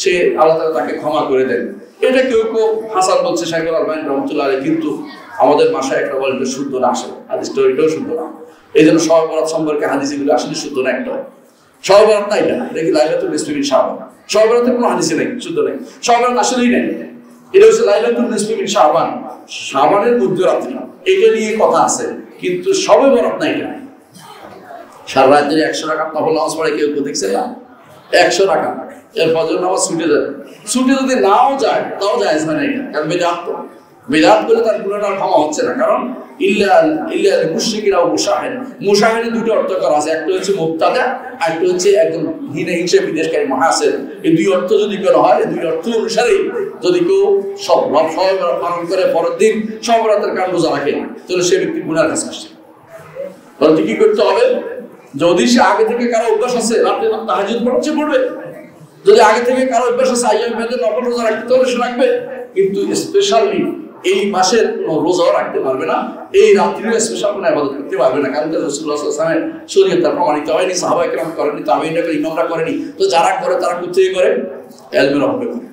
সে আল্লাহ তাআলা তাকে ক্ষমা করে দেন। এটা কেউ কেউ হাসান বলছে, শাইখুল আলবানী রহমাতুল্লাহ আলাইহি, কিন্তু আমাদের ভাষায় একটা বলেন শুদ্ধ না, আসলে হাদিসটা এটাও শুদ্ধ না। এই জন্য শবে বরাত সম্পর্কে হাদিস এগুলো আসলে শুদ্ধ না। একটা শবে বরাত না, এটা কি লাইলাতুল নিসফি মিন শাবান, শবে বরাতের কোনো হাদিসে নাই, শুদ্ধ নাই। শবে বরাত আসলেই নাই, এটা হচ্ছে লাইলাতুল নিসফি মিন শাবান, শাবানের মধ্যরাত্রি, এটা নিয়ে কথা আছে, কিন্তু শবে বরাত না। এটা সারা রাত যদি 100 রাকাত নফল নামাজ পড়ে কেউ কেউ দেখছে না, 100 রাকাত, এর ফজর নামাজ ছুটে যায়, ছুটে যদি নাও যায় তাও জায়েজ হয় না এটা, কারণ বিদআত করলে তার গুনাহটা ক্ষমা হচ্ছে না। কারণ ইল্লা মুশরিকিরা ও মুশাহিদের দুটো অর্থ করা আছে, একটা হচ্ছে মুবতাদা, আর একটা হচ্ছে একজন হিংসা বিদ্বেষকারী মহাসির। এই দুই অর্থ যদি কোনো হয়, এই দুই অর্থ অনুসারে যদি কেউ সব পালন করে, পরের দিন শবে বরাতের কারণ রোজা রাখে, তাহলে সে ব্যক্তি গুনাহের কাছে আসছে। তাহলে কি করতে হবে? যদি সে আগে থেকে কারো অভ্যাস আছে রাতে তাহাজ্জুদ পড়ছে, পড়বে। যদি আগে থেকে কারো অভ্যাস আছে আইয়াম বেদে নফল রোজা রাখতে, তাহলে সে রাখবে। কিন্তু স্পেশালি এই মাসের কোনো রোজাও রাখতে পারবে না, এই রাত্রির স্পেশাল কোনো ইবাদত করতে পারবে না, কারণ রাসূলুল্লাহ সাল্লাল্লাহু আলাইহি ওয়াসাল্লামের শরীয়তে প্রমাণিত হয়নি, সাহাবায়ে কেরাম করেনি, তাবেঈনরা করে, ইমামরা করেনি। তো যারা করে তারা কোথায় করে? ইলমের অভাবে করে,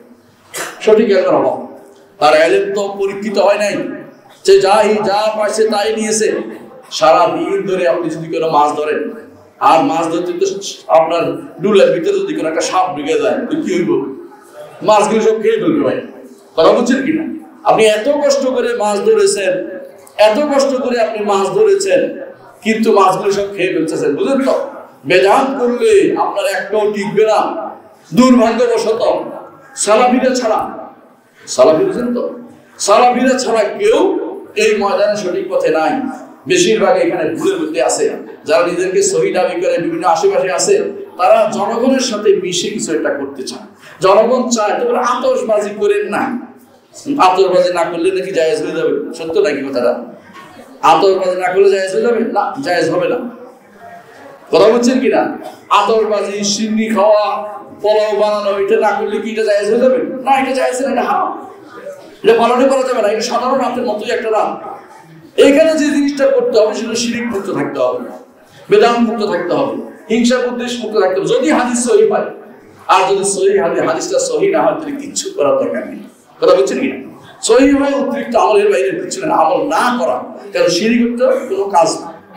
সঠিক ইলমের অভাব। তার ইলম তো পরীক্ষিত হয় নাই, যে যা পাইছে তাই নিয়েছে। সারা দিন ধরে আপনি যদি কোনো মাছ ধরেন, আর মাছ ধরতে তো আপনার ডুলের ভিতরে যদি কোনো একটা সাপ ঢুকে যায়, তো কি হইব? মাছগুলো সব খেয়ে ফেলবে। ভাই কথা বুঝছেন কিনা? আপনি এত কষ্ট করে মাছ ধরেছেন, এত কষ্ট করে আপনি মাছ ধরেছেন, কিন্তু মাছগুলো সব খেয়ে ফেলতেছেন। বুঝলেন তো? বেদাত করলে আপনার একটাও টিকবে না। দুর্ভাগ্যবশত সালাফিরা ছাড়া, সালাফি বুঝেন তো, সালাফিরা ছাড়া কেউ এই ময়দানে সঠিক পথে নাই। বেশিরভাগ এখানে ভুলের মধ্যে আছে। যারা নিজেদেরকে সহি দাবি করে বিভিন্ন আশেপাশে আছে, তারা জনগণের সাথে মিশে কিছু একটা করতে চায়। জনগণ চায়, তোমরা আতশবাজি করেন না। আতশবাজি না করলে নাকি জায়েজ হয়ে যাবে। সত্য নাকি কথাটা? আতশবাজি না করলে জায়েজ হয়ে যাবে না, জায়েজ হবে না। কথা বলছেন কিনা? আতশবাজি, সিন্নি খাওয়া, পোলাও বানানো, এটা না করলে কি এটা জায়েজ হয়ে যাবে? না, এটা জায়েজ না, এটা হারাম। এটা পালনে করা যাবে না। এটা সাধারণ রাতের মতোই একটা রাত। এখানে যে জিনিসটা করতে হবে সেটা শিরিক মুক্ত থাকতে হবে, বেদান্ত মুক্ত থাকতে হবে, হিংসা উদ্দেশ্য মুক্ত থাকতে হবে, যদি হাদিস সহিহ হয়। আর যদি সহিহ হাদিসটা সহিহ না হয় তাহলে কিচ্ছু করার দরকার নেই। কথা বুঝছেন কি? সহিহ হয় অতিরিক্ত আমলের বাইরে কিছু না, আমল না করা। কারণ শিরিক হচ্ছে কোনো কাজ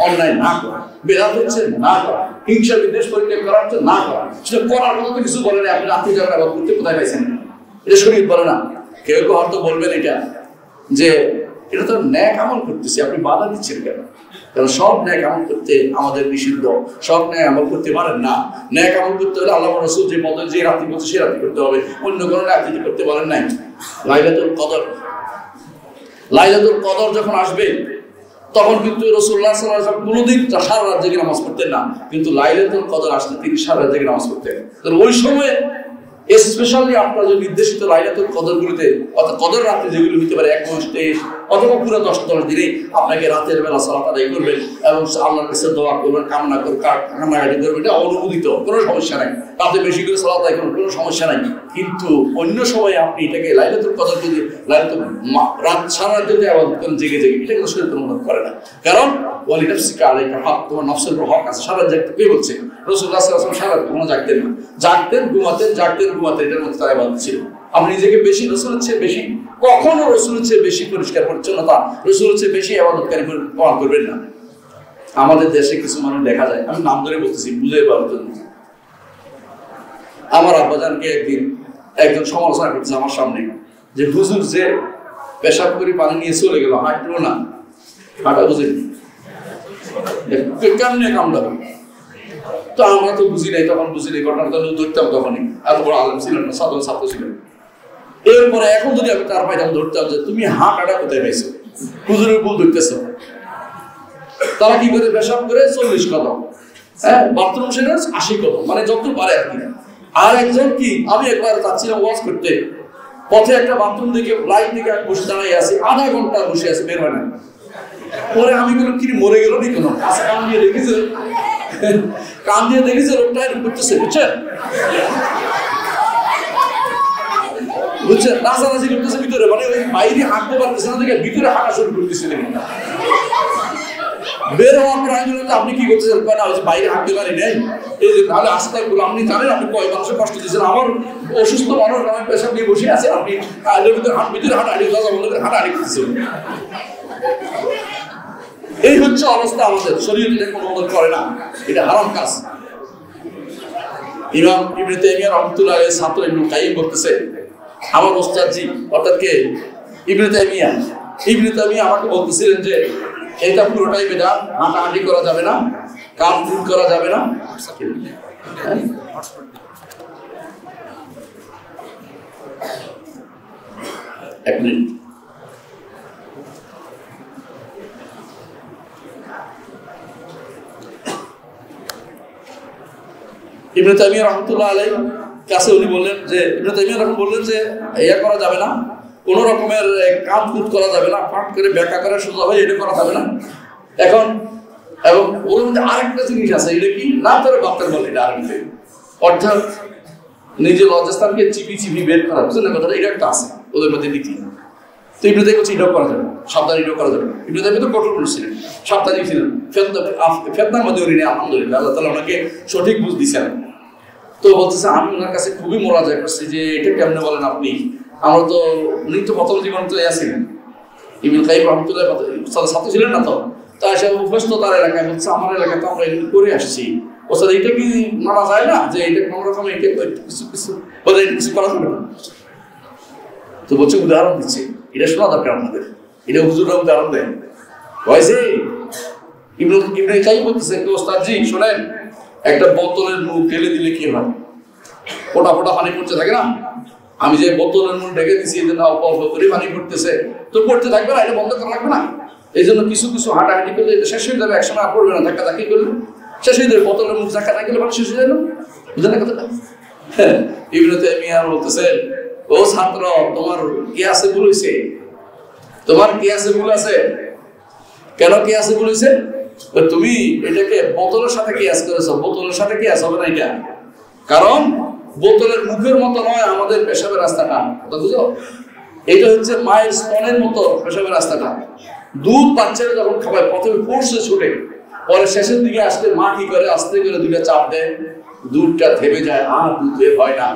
অন্যায় না করা, বেদাত হচ্ছে না করা, হিংসা বিদ্বেষ পরিত্যাগ করা হচ্ছে না করা। সেটা করার মতো তো কিছু বলে না। আপনি রাত্রি জায়গা করতে কোথায় পাইছেন? এটা শরীয়ত বলে না। কেউ কেউ হয়তো বলবেন এটা যে এটা তো ন্যাক আমল করতেছি, আপনি বাধা দিচ্ছেন কেন? কারণ সব ন্যাক আমল করতে আমাদের নিষিদ্ধ, সব ন্যাক আমল করতে পারেন না। ন্যাক আমল করতে হলে আল্লাহ রাসূল যে পদে যে রাত্রি বলছে সে রাত্রি করতে হবে, অন্য কোনো রাত্রি করতে পারেন নাই। লাইলাতুল কদর যখন আসবে তখন কিন্তু রাসূলুল্লাহ সাল্লাল্লাহু আলাইহি ওয়াসাল্লাম কোনোদিন সারা রাত জেগে নামাজ পড়তেন না, কিন্তু লাইলাতুল কদর আসলে তিনি সারা রাত জেগে নামাজ পড়তেন। ওই সময়ে স্পেশালি আপনার যে নির্দেশিত লাইলাতুল কদরগুলোতে, অর্থাৎ কদর রাতে যেগুলো হতে পারে 1 মাস 23 অথবা পুরো 10 দিনে আপনাকে রাতের বেলা সালাত আদায় করবেন এবং আল্লাহর কাছে দোয়া করবেন, কান্নাকাটি করবেন, এটা অনুমোদিত, কোনো সমস্যা নাই। রাতে বেশি করে সালাত আদায় করবেন, কোনো সমস্যা নাই। কিন্তু অন্য সময় আপনি এটাকে লাইলাতুল কদর যদি লাইলাতুল রাত সারা রাত যদি ইবাদত করেন জেগে এটা কিন্তু শরীয়ত অনুমোদন করে না। কারণ ওয়ালি নাফসিকা আলাইকা হক, তোমার নফসের উপর হক আছে। সারা রাত জাগতে কে বলছে? রাসূলুল্লাহ সাল্লাল্লাহু আলাইহি ওয়াসাল্লাম সারা রাত কখনো জাগতেন না, জাগতেন ঘুমাতেন, এটার মধ্যে তার ইবাদত ছিল। আপনি নিজেকে বেশি রাসূলের চেয়ে বেশি, কখনো রাসূলের চেয়ে বেশি পরিষ্কার পরিচ্ছন্নতা, রাসূলের চেয়ে বেশি ইবাদতকারী প্রমাণ করবেন না। আমাদের দেশে কিছু মানুষ দেখা যায়, আমি নাম ধরে বলতেছি বুঝে পাওয়ার জন্য। আমার আব্বাজানকে একজন সমালোচনা করতেছে আমার সামনে যে হুজুর যে পেশাব করে পানি নিয়ে চলে গেল, হাঁটলো না, হাঁটা বুঝেনি, কেমনে কামড়া। তো আমরা তো বুঝি নাই, তখন বুঝি নাই, ঘটনাটা ধরতাম তখনই, এত বড় আলেম ছিলেন না, সাধারণ ছাত্র ছিলেন। এরপরে এখন যদি আমি তার পাইতাম ধরতাম যে তুমি হাঁটাটা কোথায় পাইছো, হুজুরের ভুল ধরতেছ। তারা কি করে? পেশাব করে 40 কদম, হ্যাঁ, বাথরুম সেরে 80 কদম, মানে যত পারে আর কি। আর একজন কি, আমি একবার যাচ্ছিলাম ওয়াজ করতে, পথে একটা বাথরুম দেখে লাইন থেকে বসে দাঁড়াই আছি, আধা ঘন্টা বসে আছে, বের হয় না। পরে আমি বললাম কি মরে গেল নি কেন? কান দিয়ে দেখেছে লোকটা এরকম করতেছে, বুঝছেন? নাচানাচি করতেছে ভিতরে, মানে ওই বাইরে হাঁটতে পারতেছে না দেখে ভিতরে হাঁটা শুরু করতেছে। বের হওয়ার পর আমি বললাম আপনি কি করতেছেন? না, ওই যে বাইরে হাঁটতে পারি নাই, এই যে তাহলে আস্তে গুলো আপনি জানেন আপনি কয় মানুষের কষ্ট দিচ্ছেন। আমার অসুস্থ মানুষ, আমি পেশাব নিয়ে বসে আছে, আপনি ভিতরে হাঁটাহাঁটি হাঁটাহাঁটি করতেছেন। এই হচ্ছে অবস্থা আমাদের। শরীয়ত এটা কোনো অনুমোদন করে না, এটা হারাম কাজ। ইমাম ইবনে তাইমিয়া রাহমাতুল্লাহ আলাইহির ছাত্র ইবনে কাইয়িম বলতেছে, আমার ওস্তাদ জি, অর্থাৎ কে? ইবনে তাইমিয়া আমাকে বলতেছিলেন যে এটা পুরোটাই বেদাত, হাঁটাহাঁটি করা যাবে না, কাম ফুট করা যাবে না। এক মিনিট। ইবনে তাইমিয়া রাহমাতুল্লাহ আলাইহি কাছে উনি বললেন যে, ইবনে তাইমিয়া রাহমাতুল্লাহ বললেন যে ইয়া করা যাবে না, কোন রকমের কাম ফুট করা যাবে না, ফাট করে ব্যাখ্যা করে সোজা হয়ে এটা করা যাবে না। এখন এবং ওর মধ্যে আরেকটা জিনিস আছে, এটা কি না তোর বাপের বলে, এটা আরেকটা, অর্থাৎ নিজে লজ্জাস্থানকে চিপি বের করা, বুঝলেন না কথাটা? এটা একটা আছে ওদের মধ্যে নীতি। তো ইবনে তাইমিয়া বলছে এটাও করা যাবে না, সাবধান, এটাও করা যাবে না। ইবনে তাইমিয়া তো কঠোর ছিলেন, সাবধানী ছিলেন, ফেতনার মধ্যে উনি নেই, আলহামদুলিল্লাহ আল্লাহ তাআলা ওনাকে সঠিক বুঝ দিয়েছেন। তো বলতেছে আমি ওনার কাছে খুবই মোরাজা করছি যে এটা কেমনে বলেন আপনি, আমরা তো উনি তো প্রথম জীবন তো ছিলেন, ইবনে কাইয়িম রাহমাতুল্লাহ ছাত্র ছিলেন না, তো এসে উপস্থিত তার এলাকায় বলছে আমার এলাকায় তো আমরা এগুলো করে আসছি, ওস্তাদ এটা কি মানা যায় না যে এটা কোনো রকম এটা কিছু বলে এটা কিছু করা যাবে না? তো বলছে উদাহরণ দিচ্ছে, এটা শোনা দরকার আপনাদের, এটা হুজুররা উদাহরণ দেন। হয়েছে ইবনে কাইয়িম বলতেছে ওস্তাদ জি শোনেন, একটা বোতলের মুখ ঢেলে দিলে কি হয়? ফোটা পানি পড়তে থাকে না? আমি যে বোতলের মুখ ঢেকে দিচ্ছি এই জন্য অল্প অল্প করে পানি পড়তেছে, তো পড়তে থাকবে না, এটা বন্ধ করা লাগবে না? এই জন্য কিছু হাঁটাহাঁটি করলে এটা শেষ হয়ে যাবে, একসময় আর পড়বে না, ধাক্কি করলে শেষ হয়ে যাবে। বোতলের মুখ ধাক্কা থাকলে পানি শেষ হয়ে যায় না, বুঝলেন না কথাটা? ইবনে তাইমিয়া বলতেছে ও ছাত্র, তোমার কি আছে ভুল হয়েছে, তোমার কি আছে ভুল আছে। কেন কি আছে ভুল হয়েছে? তুমি এটাকে বোতলের সাথে কিয়াস করেছো, বোতলের সাথে কিয়াস হবে না এটা, কারণ বোতলের মুখের মতো নয় আমাদের পেশাবের রাস্তাটা, বুঝো? এটা হচ্ছে মায়ের স্তনের মতো পেশাবের রাস্তাটা। দুধ বাচ্চারা যখন খাবায় প্রথমে ফোর্সে ছুটে, পরে শেষের দিকে আসতে মা কি করে আস্তে করে দুইটা চাপ দেয়, দুধটা থেমে যায়, আর দুধ বের হয় না।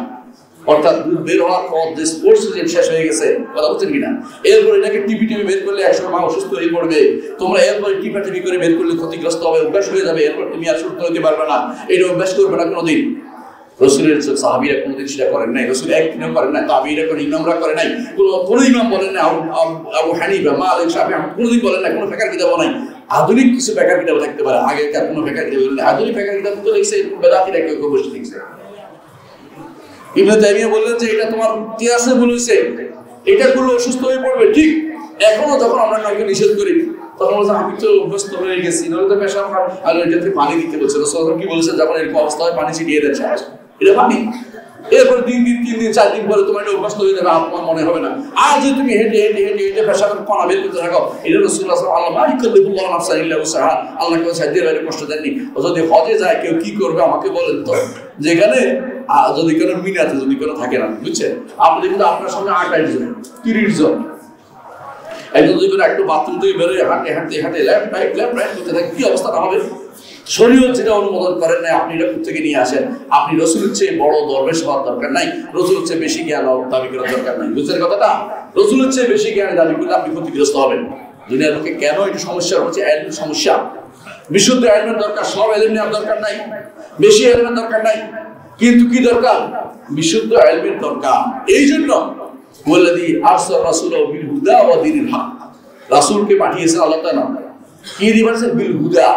অর্থাৎ দুধ বের হওয়ার পর যে স্পোর্টস শেষ হয়ে গেছে, কথা বুঝছেন কিনা? এরপর এটাকে টিপি বের করলে একসময় মা অসুস্থ হয়ে পড়বে, তোমরা এরপরে টিপি করে বের করলে ক্ষতিগ্রস্ত হবে, অভ্যাস হয়ে যাবে, এরপর তুমি আর সুস্থ হতে পারবে না। এটা অভ্যাস করবে না কোনোদিন। রসুলের সাহাবীরা কোনোদিন সেটা করেন নাই, রসুল একদিনও করেন নাই, তাবিঈরা করেন, ইমামরা করে নাই, কোনো ইমাম বলেন না, আবু হানিফা, মালিক, শাফিঈ কোনোদিন বলেন না, কোনো ফিকহ কিতাবও নাই। আধুনিক কিছু ফিকহ কিতাব থাকতে পারে, আগেকার কোনো ফিকহ কিতাব নেই। আধুনিক ফিকহ কিতাব তো লিখছে বেদাতিরা, কেউ কেউ বসে লিখছে। ইবনে তাইমিয়া বললেন যে এটা তোমার ইতিহাসে বলেছে, এটা করলে অসুস্থ হয়ে পড়বে। ঠিক এখনো যখন আমরা কাউকে নিষেধ করি তখন বলছে আমি তো অভ্যস্ত হয়ে গেছি, নইলে তো পেশাব আর এটাতে পানি দিতে বলছে। রাসূল কি বলেছে, যখন এরকম অবস্থা হয় পানি ছিটিয়ে দেয়, এটা পানি। এরপর 3 দিন 3 দিন 4 দিন পরে তোমার এটা অভ্যস্ত হয়ে যাবে, আপনার মনে হবে না। আর যে তুমি হেঁটে হেঁটে হেঁটে হেঁটে পেশাবের কণা বের করতে থাকো, এটা রাসূলুল্লাহ সাল্লাল্লাহু আলাইহি ওয়াসাল্লাম আল্লাহ কেউ সাহায্যের বাইরে কষ্ট দেননি। যদি হজে যায় কেউ কি করবে আমাকে বলেন তো, যেখানে যদি কোনো মিনাতে যদি কোনো থাকে না, বুঝছেন? আপনি দেখুন আপনার সামনে 28 জন 30 জন, একজন যদি করে একটু বাথরুম থেকে বেরোয় হাঁটে হাঁটতে হাঁটে লেফট রাইট করতে থাকে, কি অবস্থাটা হবে? শরীয়ত যেটা অনুমোদন করেন নাই আপনি এটা থেকে নিয়ে আসেন। আপনি রসুলের চেয়ে বড় দরবেশ হওয়ার দরকার নাই, রসুলের চেয়ে বেশি জ্ঞান দাবি করার দরকার নাই। বুঝছেন কথাটা? রসুলের চেয়ে বেশি জ্ঞান দাবি করলে আপনি ক্ষতিগ্রস্ত হবেন। দুনিয়ার লোকে কেন এটা সমস্যা হচ্ছে? এলমের সমস্যা। বিশুদ্ধ এলমের দরকার, সব এলম নেওয়ার দরকার নাই, বেশি এলমের দরকার নাই, কিন্তু কি দরকার? বিশুদ্ধ এলমের দরকার। এই জন্য ওয়াল্লাযী আরসালা রাসূলাহু বিল হুদা ওয়া দীনিল হক, রাসূলকে পাঠিয়েছেন আল্লাহ তাআলা কি দিয়েছেন? বিল হুদা।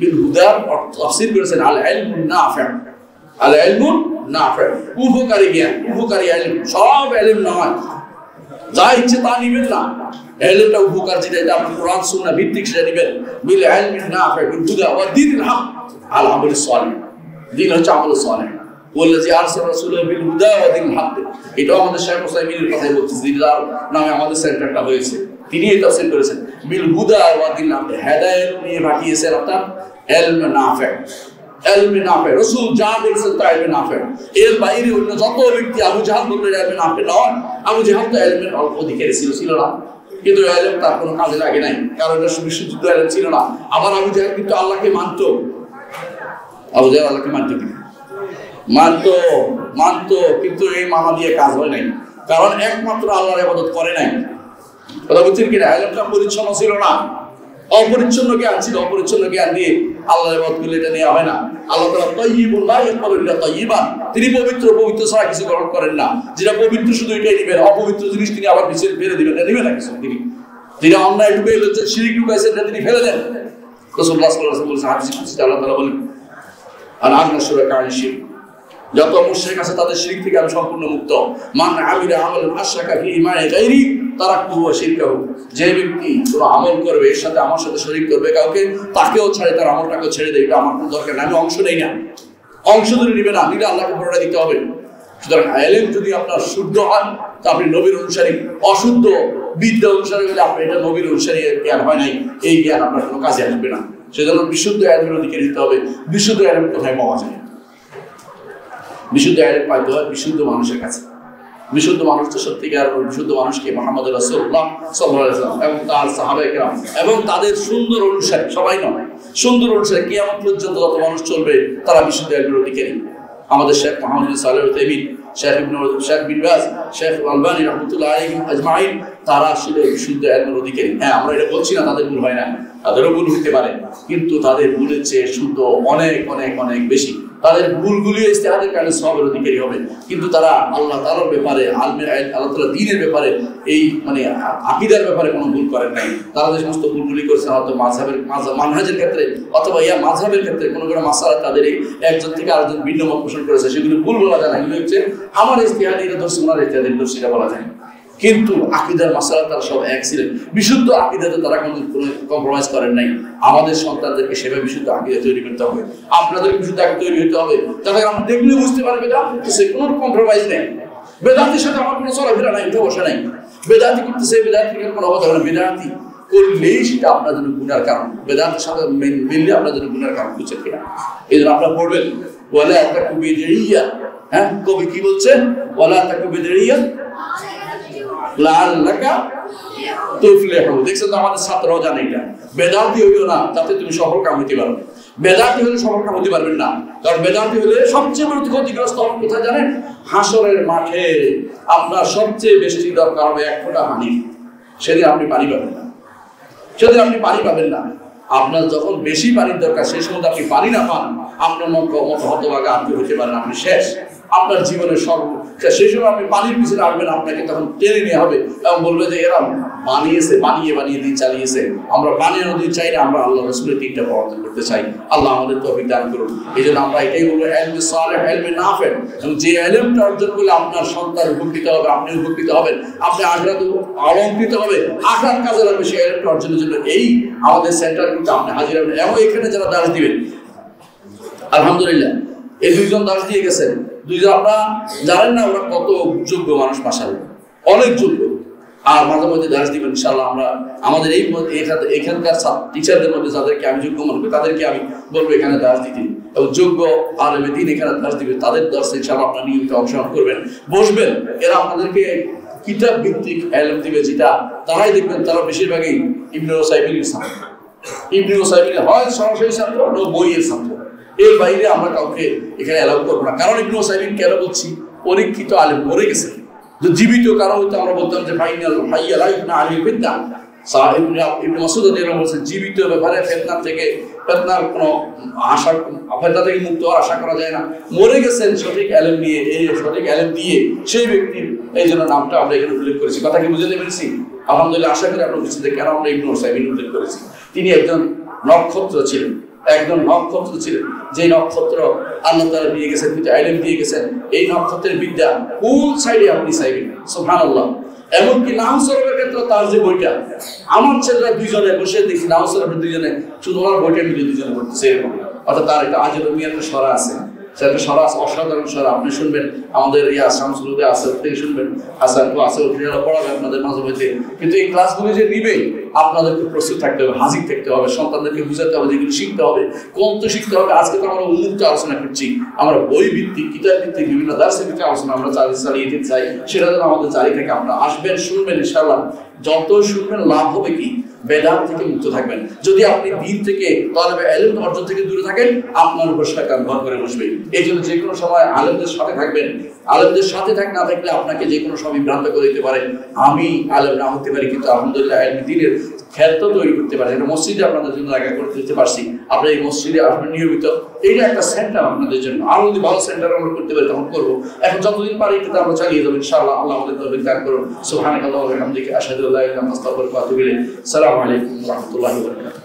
বিল হুদার তাফসীর করেছেন আল ইলমুন নাফি', আল ইলমুন নাফি', উপকারী জ্ঞান, উপকারী ইলম। সব ইলম নয়, যা ইচ্ছে তা নিবেন না, ইলমটা উপকার যেটা, এটা আপনি কোরআন সুন্নাহ ভিত্তিক সেটা নিবেন। বিল ইলমিন নাফি' বিল হুদা ওয়া দীনিল হক আল আমালুস সালিহ, দিন হচ্ছে আমলুস সালিহ। ওয়াল্লাযী আরসালা রাসূলাহু বিল হুদা ওয়া দীনিল হক, এটাও আমাদের শেখ মুসাইমিনের কথাই বলছি, যার নামে আমাদের সেন্টারটা হয়েছে, তিনি এই তাফসীর করেছেন। বিল হুদা ওয়া দীনিল হক, হেদায়েত নিয়ে পাঠিয়েছেন অর্থাৎ ইলম নাফি', ইলম নাফি'। রাসূল যা বলেছেন তা ইলম নাফি'। এর বাইরে অন্য যত ব্যক্তি, আবু জাহল বললেন ইলম নাফি' নয়, আবু জাহল তো ইলমের অধিকারী ছিল না, কিন্তু ইলম তার কোনো কাজে লাগে নাই, কারণ এটা বিশুদ্ধ ইলম ছিল না। আবার আবু জাহল কিন্তু আল্লাহকে মানতো, আবু জাহল আল্লাহকে মানতো কি? মানতো, কিন্তু এই মানা দিয়ে কাজ হয় নাই, কারণ একমাত্র আল্লাহর ইবাদত করে নাই। কথা বুঝছেন কিনা? ইলমটা পরিচ্ছন্ন ছিল না, অপরিচ্ছন্ন জ্ঞান ছিল। অপরিচ্ছন্ন জ্ঞান দিয়ে আল্লাহর ইবাদত করলে এটা নেওয়া হয় না। আল্লাহ তাআলা তাইয়্যিবুন লা ইয়াকবালু ইল্লা তাইয়্যিবান, তিনি পবিত্র, পবিত্র ছাড়া কিছু গ্রহণ করেন না। যেটা পবিত্র শুধু এটাই দিবেন, অপবিত্র জিনিস তিনি আবার পিছিয়ে ফেলে দিবেন, দিবেন না কিছু। তিনি যেটা অন্যায় ঢুকে এসেছে, শিরক ঢুকাইছে, এটা তিনি ফেলে দেন। রাসূলুল্লাহ সাল্লাল্লাহু আলাইহি ওয়াসাল্লাম বলেছেন হাদিসে কুদসিতে, আল্লাহ তাআলা বলেন আনা আগনা শুরাকা আন শিরক, যত মুশরিক আছে তাদের শিরক থেকে আমি সম্পূর্ণ মুক্ত। মান আমিলা আমালান আশরাকা ফিহি মা'i গায়রি তারাকতুহু ওয়া শিরকাহু, যে ব্যক্তি কোনো আমল করবে এর সাথে আমার সাথে শরীক করবে কাউকে, তাকেও ছাড়ে, তার আমলটাকেও ছেড়ে দেয়, এটা আমার কোনো দরকার নাই, আমি অংশ নেই না। অংশ যদি নিবে না, নিলে আল্লাহকে পুরোটা দিতে হবে। সুতরাং ইলম যদি আপনার শুদ্ধ হয় তা আপনি নবীর অনুসারী, অশুদ্ধ বিদ্যা অনুসারী হলে আপনি এটা নবীর অনুসারী জ্ঞান হয় নাই, এই জ্ঞান আপনার কোনো কাজে আসবে না। সেজন্য বিশুদ্ধ ইলমের অধিকারী দিতে হবে। বিশুদ্ধ ইলম কোথায় পাওয়া যায়? বিশুদ্ধ ইলম পাইতে হয় বিশুদ্ধ মানুষের কাছে। বিশুদ্ধ মানুষ তো সত্যিকার বিশুদ্ধ মানুষকে মুহাম্মদ রাসূলুল্লাহ সাল্লাল্লাহু আলাইহি ওয়াসাল্লাম এবং তার সাহাবায়ে কেরাম এবং তাদের সুন্দর অনুসারী, সবাই নয়, সুন্দর অনুসারী কিয়ামত পর্যন্ত যত মানুষ চলবে তারা বিশুদ্ধ ইলমের অধিকারী। আমাদের শেখ মুহাম্মদ বিন সালেহ আল তাইমিন, শেখ বিন বাজ, শেখ আলবানী রাহমাতুল্লাহ আলাইহিম আজমাইন, তারা আসলে বিশুদ্ধ ইলমের অধিকারী। হ্যাঁ, আমরা এটা বলছি না তাদের ভুল হয় না, তাদেরও ভুল হতে পারে, কিন্তু তাদের ভুলের চেয়ে শুদ্ধ অনেক অনেক অনেক বেশি। তাদের ভুলগুলি ইজতিহাদের কারণে সওয়াবের অধিকারী হবে, কিন্তু তারা আল্লাহ তাআলার ব্যাপারে, আল্লাহ তাআলা দ্বীনের ব্যাপারে, এই মানে আকীদার ব্যাপারে কোনো ভুল করেন নাই। তারা যে সমস্ত ভুলগুলি করেছেন হয়তো মানহাজের ক্ষেত্রে অথবা মাযহাবের ক্ষেত্রে কোনো মাসালা তাদের একজন থেকে আরেকজন ভিন্ন মত পোষণ করেছে, সেগুলি ভুল বলা যায় না। এগুলো হচ্ছে আমার ইজতিহাদের দোষ, ওনার ইজতিহাদের দোষ, সেটা বলা যায়। কিন্তু আকীদার মাসালা তারা সব এক ছিলেন, বিশুদ্ধ আকীদাতে তারা কোনো কম্প্রোমাইজ করেন নাই। আমাদের সন্তানদেরকে সেভাবে বিশুদ্ধ আকীদা তৈরি করতে হবে, আপনাদের বিশুদ্ধ আকীদা তৈরি হতে হবে, যাতে আমরা দেখলে বুঝতে পারবে বেদাত করতেছে, কোনো কম্প্রোমাইজ নেই, বেদাতের সাথে আমার কোনো চলাফেরা নাই, উঠে বসা নাই। বেদাতি করতেছে, বেদাতির কোনো কথা হবে না, বেদাতি করলেই সেটা আপনার জন্য গুনার কারণ, বেদাতের সাথে মিললে আপনার জন্য গুনার কারণ, বুঝছেন কিনা? এই জন্য আপনারা পড়বেন ওয়ালা তাকু বিদইয়া। হ্যাঁ, কবি কি বলছে? ওয়ালা তাকু বিদইয়া লাআল্লাকা তুফলিহু। দেখছেন তো আমাদের ছাত্ররাও জানে এটা। বেদাতি হইও না যাতে তুমি সফল কাম হতে পারো। বেদাতি হলে সফল কাম হতে পারবেন না, কারণ বেদাতি হলে সবচেয়ে বড় ক্ষতিগ্রস্ত হবেন কোথায় জানেন? হাসরের মাঠে আপনার সবচেয়ে বেশি দরকার হবে এক ফোঁটা পানি। সেদিন আপনি পানি পাবেন না, সেদিন আপনি পানি পাবেন না। আপনার যখন বেশি পানির দরকার সেই সময় আপনি পানি না পান, আপনার মতো হতভাগা আপনি হতে পারেন, আপনি শেষ, আপনার জীবনের সেই সময় আপনি পানির পিছনে আসবেন, আপনাকে তখন টেনে নিয়ে হবে এবং বলবে যে এরা বানিয়েছে, বানিয়ে দিন চালিয়েছে। আমরা বানিয়ে দিন চাই না, আমরা আল্লাহ রাসূলের দিনটা অর্জন করতে চাই। আল্লাহ আমাদের তৌফিক দান করুন। এই জন্য আমরা এটাই বলবো, ইলমে সালেহ, ইলমে নাফে, যে ইলমটা অর্জন করলে আপনার সন্তান উপকৃত হবে, আপনি উপকৃত হবেন, আপনি আখিরাত অলঙ্কৃত হবে, আখিরাত কাজে লাগবে, সেই ইলমটা অর্জনের জন্য এই আমাদের সেন্টার কিন্তু আপনি হাজির হবেন। এবং এখানে যারা দাস দিবেন, আলহামদুলিল্লাহ এই দুইজন দাস দিয়ে গেছেন, দুইজন আপনারা জানেন না ওরা কত যোগ্য মানুষ, মাশাআল্লাহ অনেক যোগ্য। আর মাঝে মধ্যে দাস দিবেন ইনশাআল্লাহ। আমরা আমাদের এখানকার টিচারদের মধ্যে যাদেরকে আমি যোগ্য মনে করি তাদেরকে আমি বলবো এখানে দাস দিতে, এবং যোগ্য আলেমে দ্বীন এখানে দাস দিবে, তাদের দাস ইনশাআল্লাহ আপনারা নিয়মিত অংশগ্রহণ করবেন, বসবেন। এরা আপনাদেরকে কিতাব ভিত্তিক ইলম দিবে, যেটা তারাই দেখবেন তারা বেশিরভাগই ইবনে উসাইমিনের ছাত্র, ইবনে উসাইমিন হয় সরাসরি ছাত্র, বইয়ের ছাত্র, এর বাইরে আমরা কাউকে এখানে অ্যালাউ করবো না। কারণ ইবনে উসাইমিন কেন বলছি, পরীক্ষিত আলেম মরে গেছে, জীবিত কারণ হইতো আমরা বলতাম যে ফাইনাল হাইয়া লা ইবনা আলী ফিতনা। সাহেব ইবনে মাসউদ রাদিয়াল্লাহু আনহু বলেছেন, জীবিত ব্যাপারে ফিতনা থেকে, ফিতনার কোনো আশা, ফিতনা থেকে মুক্ত হওয়ার আশা করা যায় না। মরে গেছেন সঠিক ইলম নিয়ে, এই সঠিক ইলম দিয়ে সেই ব্যক্তির, এই জন্য নামটা আমরা এখানে উল্লেখ করেছি। কথা কি বুঝতে পেরেছি? আলহামদুলিল্লাহ, আশা করি আপনারা বুঝতে কেন আমরা ইবনে উসাইমিন উল্লেখ করেছি। তিনি একজন নক্ষত্র ছিলেন, একজন নক্ষত্র ছিলেন, যে নক্ষত্র আল্লাহ তাআলা দিয়ে গেছেন, কিন্তু ইলম দিয়ে গেছেন। এই নক্ষত্রের বিদ্যা কোন সাইডে আপনি চাইবেন, সুবহানাল্লাহ। এমনকি নাম সরফের ক্ষেত্রে তার যে বইটা, আমার ছেলেরা দুইজনে বসে দেখি নাম সরফের দুইজনে, শুধু ওনার বইটা মিলে দুইজনে পড়তেছে এরকম। অর্থাৎ তার একটা আজের একটা সরা আছে, সেটা সরা আছে, অসাধারণ সরা। আপনি শুনবেন, আমাদের ইয়া শামসুল হুদা আছে, ওর থেকে শুনবেন, হাসান আছে, ওখানে পড়াবে আপনাদের মাঝে মধ্যে। কিন্তু এই ক্লাসগুলো যে নিবে, আপনাদেরকে প্রস্তুত থাকতে হবে, হাজির থাকতে হবে, সন্তানদেরকে বুঝাতে হবে, যেগুলো শিখতে হবে, কোন তো শিখতে হবে। আজকে তো আমরা উন্মুক্ত আলোচনা করছি, আমরা বই ভিত্তিক, কিতাব ভিত্তিক, বিভিন্ন দার্সের ভিত্তিক আলোচনা আমরা চালিয়ে দিতে চাই। সেটা যেন আমাদের জারি থাকে। আপনারা আসবেন, শুনবেন, ইনশাআল্লাহ যত শুনবেন লাভ হবে কি, বেদাত থেকে মুক্ত থাকবেন। যদি আপনি দ্বীন থেকে, তালেবে ইলম অর্জন থেকে দূরে থাকেন, আপনার উপর শয়তান ভর করে বসবে। এই জন্য যে কোনো সময় আলেমদের সাথে থাকবেন। আলেমদের সাথে না থাকলে আপনাকে যে কোনো সময় বিভ্রান্ত করে দিতে পারে। আমি আলেম না হতে পারি, কিন্তু আলহামদুলিল্লাহ ইলমে দ্বীনের খ্যাত তৈরি করতে পারি। এটা মসজিদে আপনাদের জন্য জায়গা করে দিতে পারছি। আপনারা এই মসজিদে আসবেন নিয়মিত, এইটা একটা সেন্টার আপনাদের জন্য। আরো যদি ভালো সেন্টার আমরা করতে পারি তখন করবো। এখন যতদিন পারি এটা আমরা চালিয়ে যাবো ইনশাআল্লাহ। আল্লাহ আমাদের তৌফিক দান করুন। সুবহানাকাল্লাহি ওয়া বিহামদিহি, আশহাদু আল্লা ইলাহা ইল্লা আনতা, আস্তাগফিরুকা ওয়া আতুবু ইলাইক। আসসালামু আলাইকুম ওয়া রাহমাতুল্লাহি ওয়া বারাকাতুহু।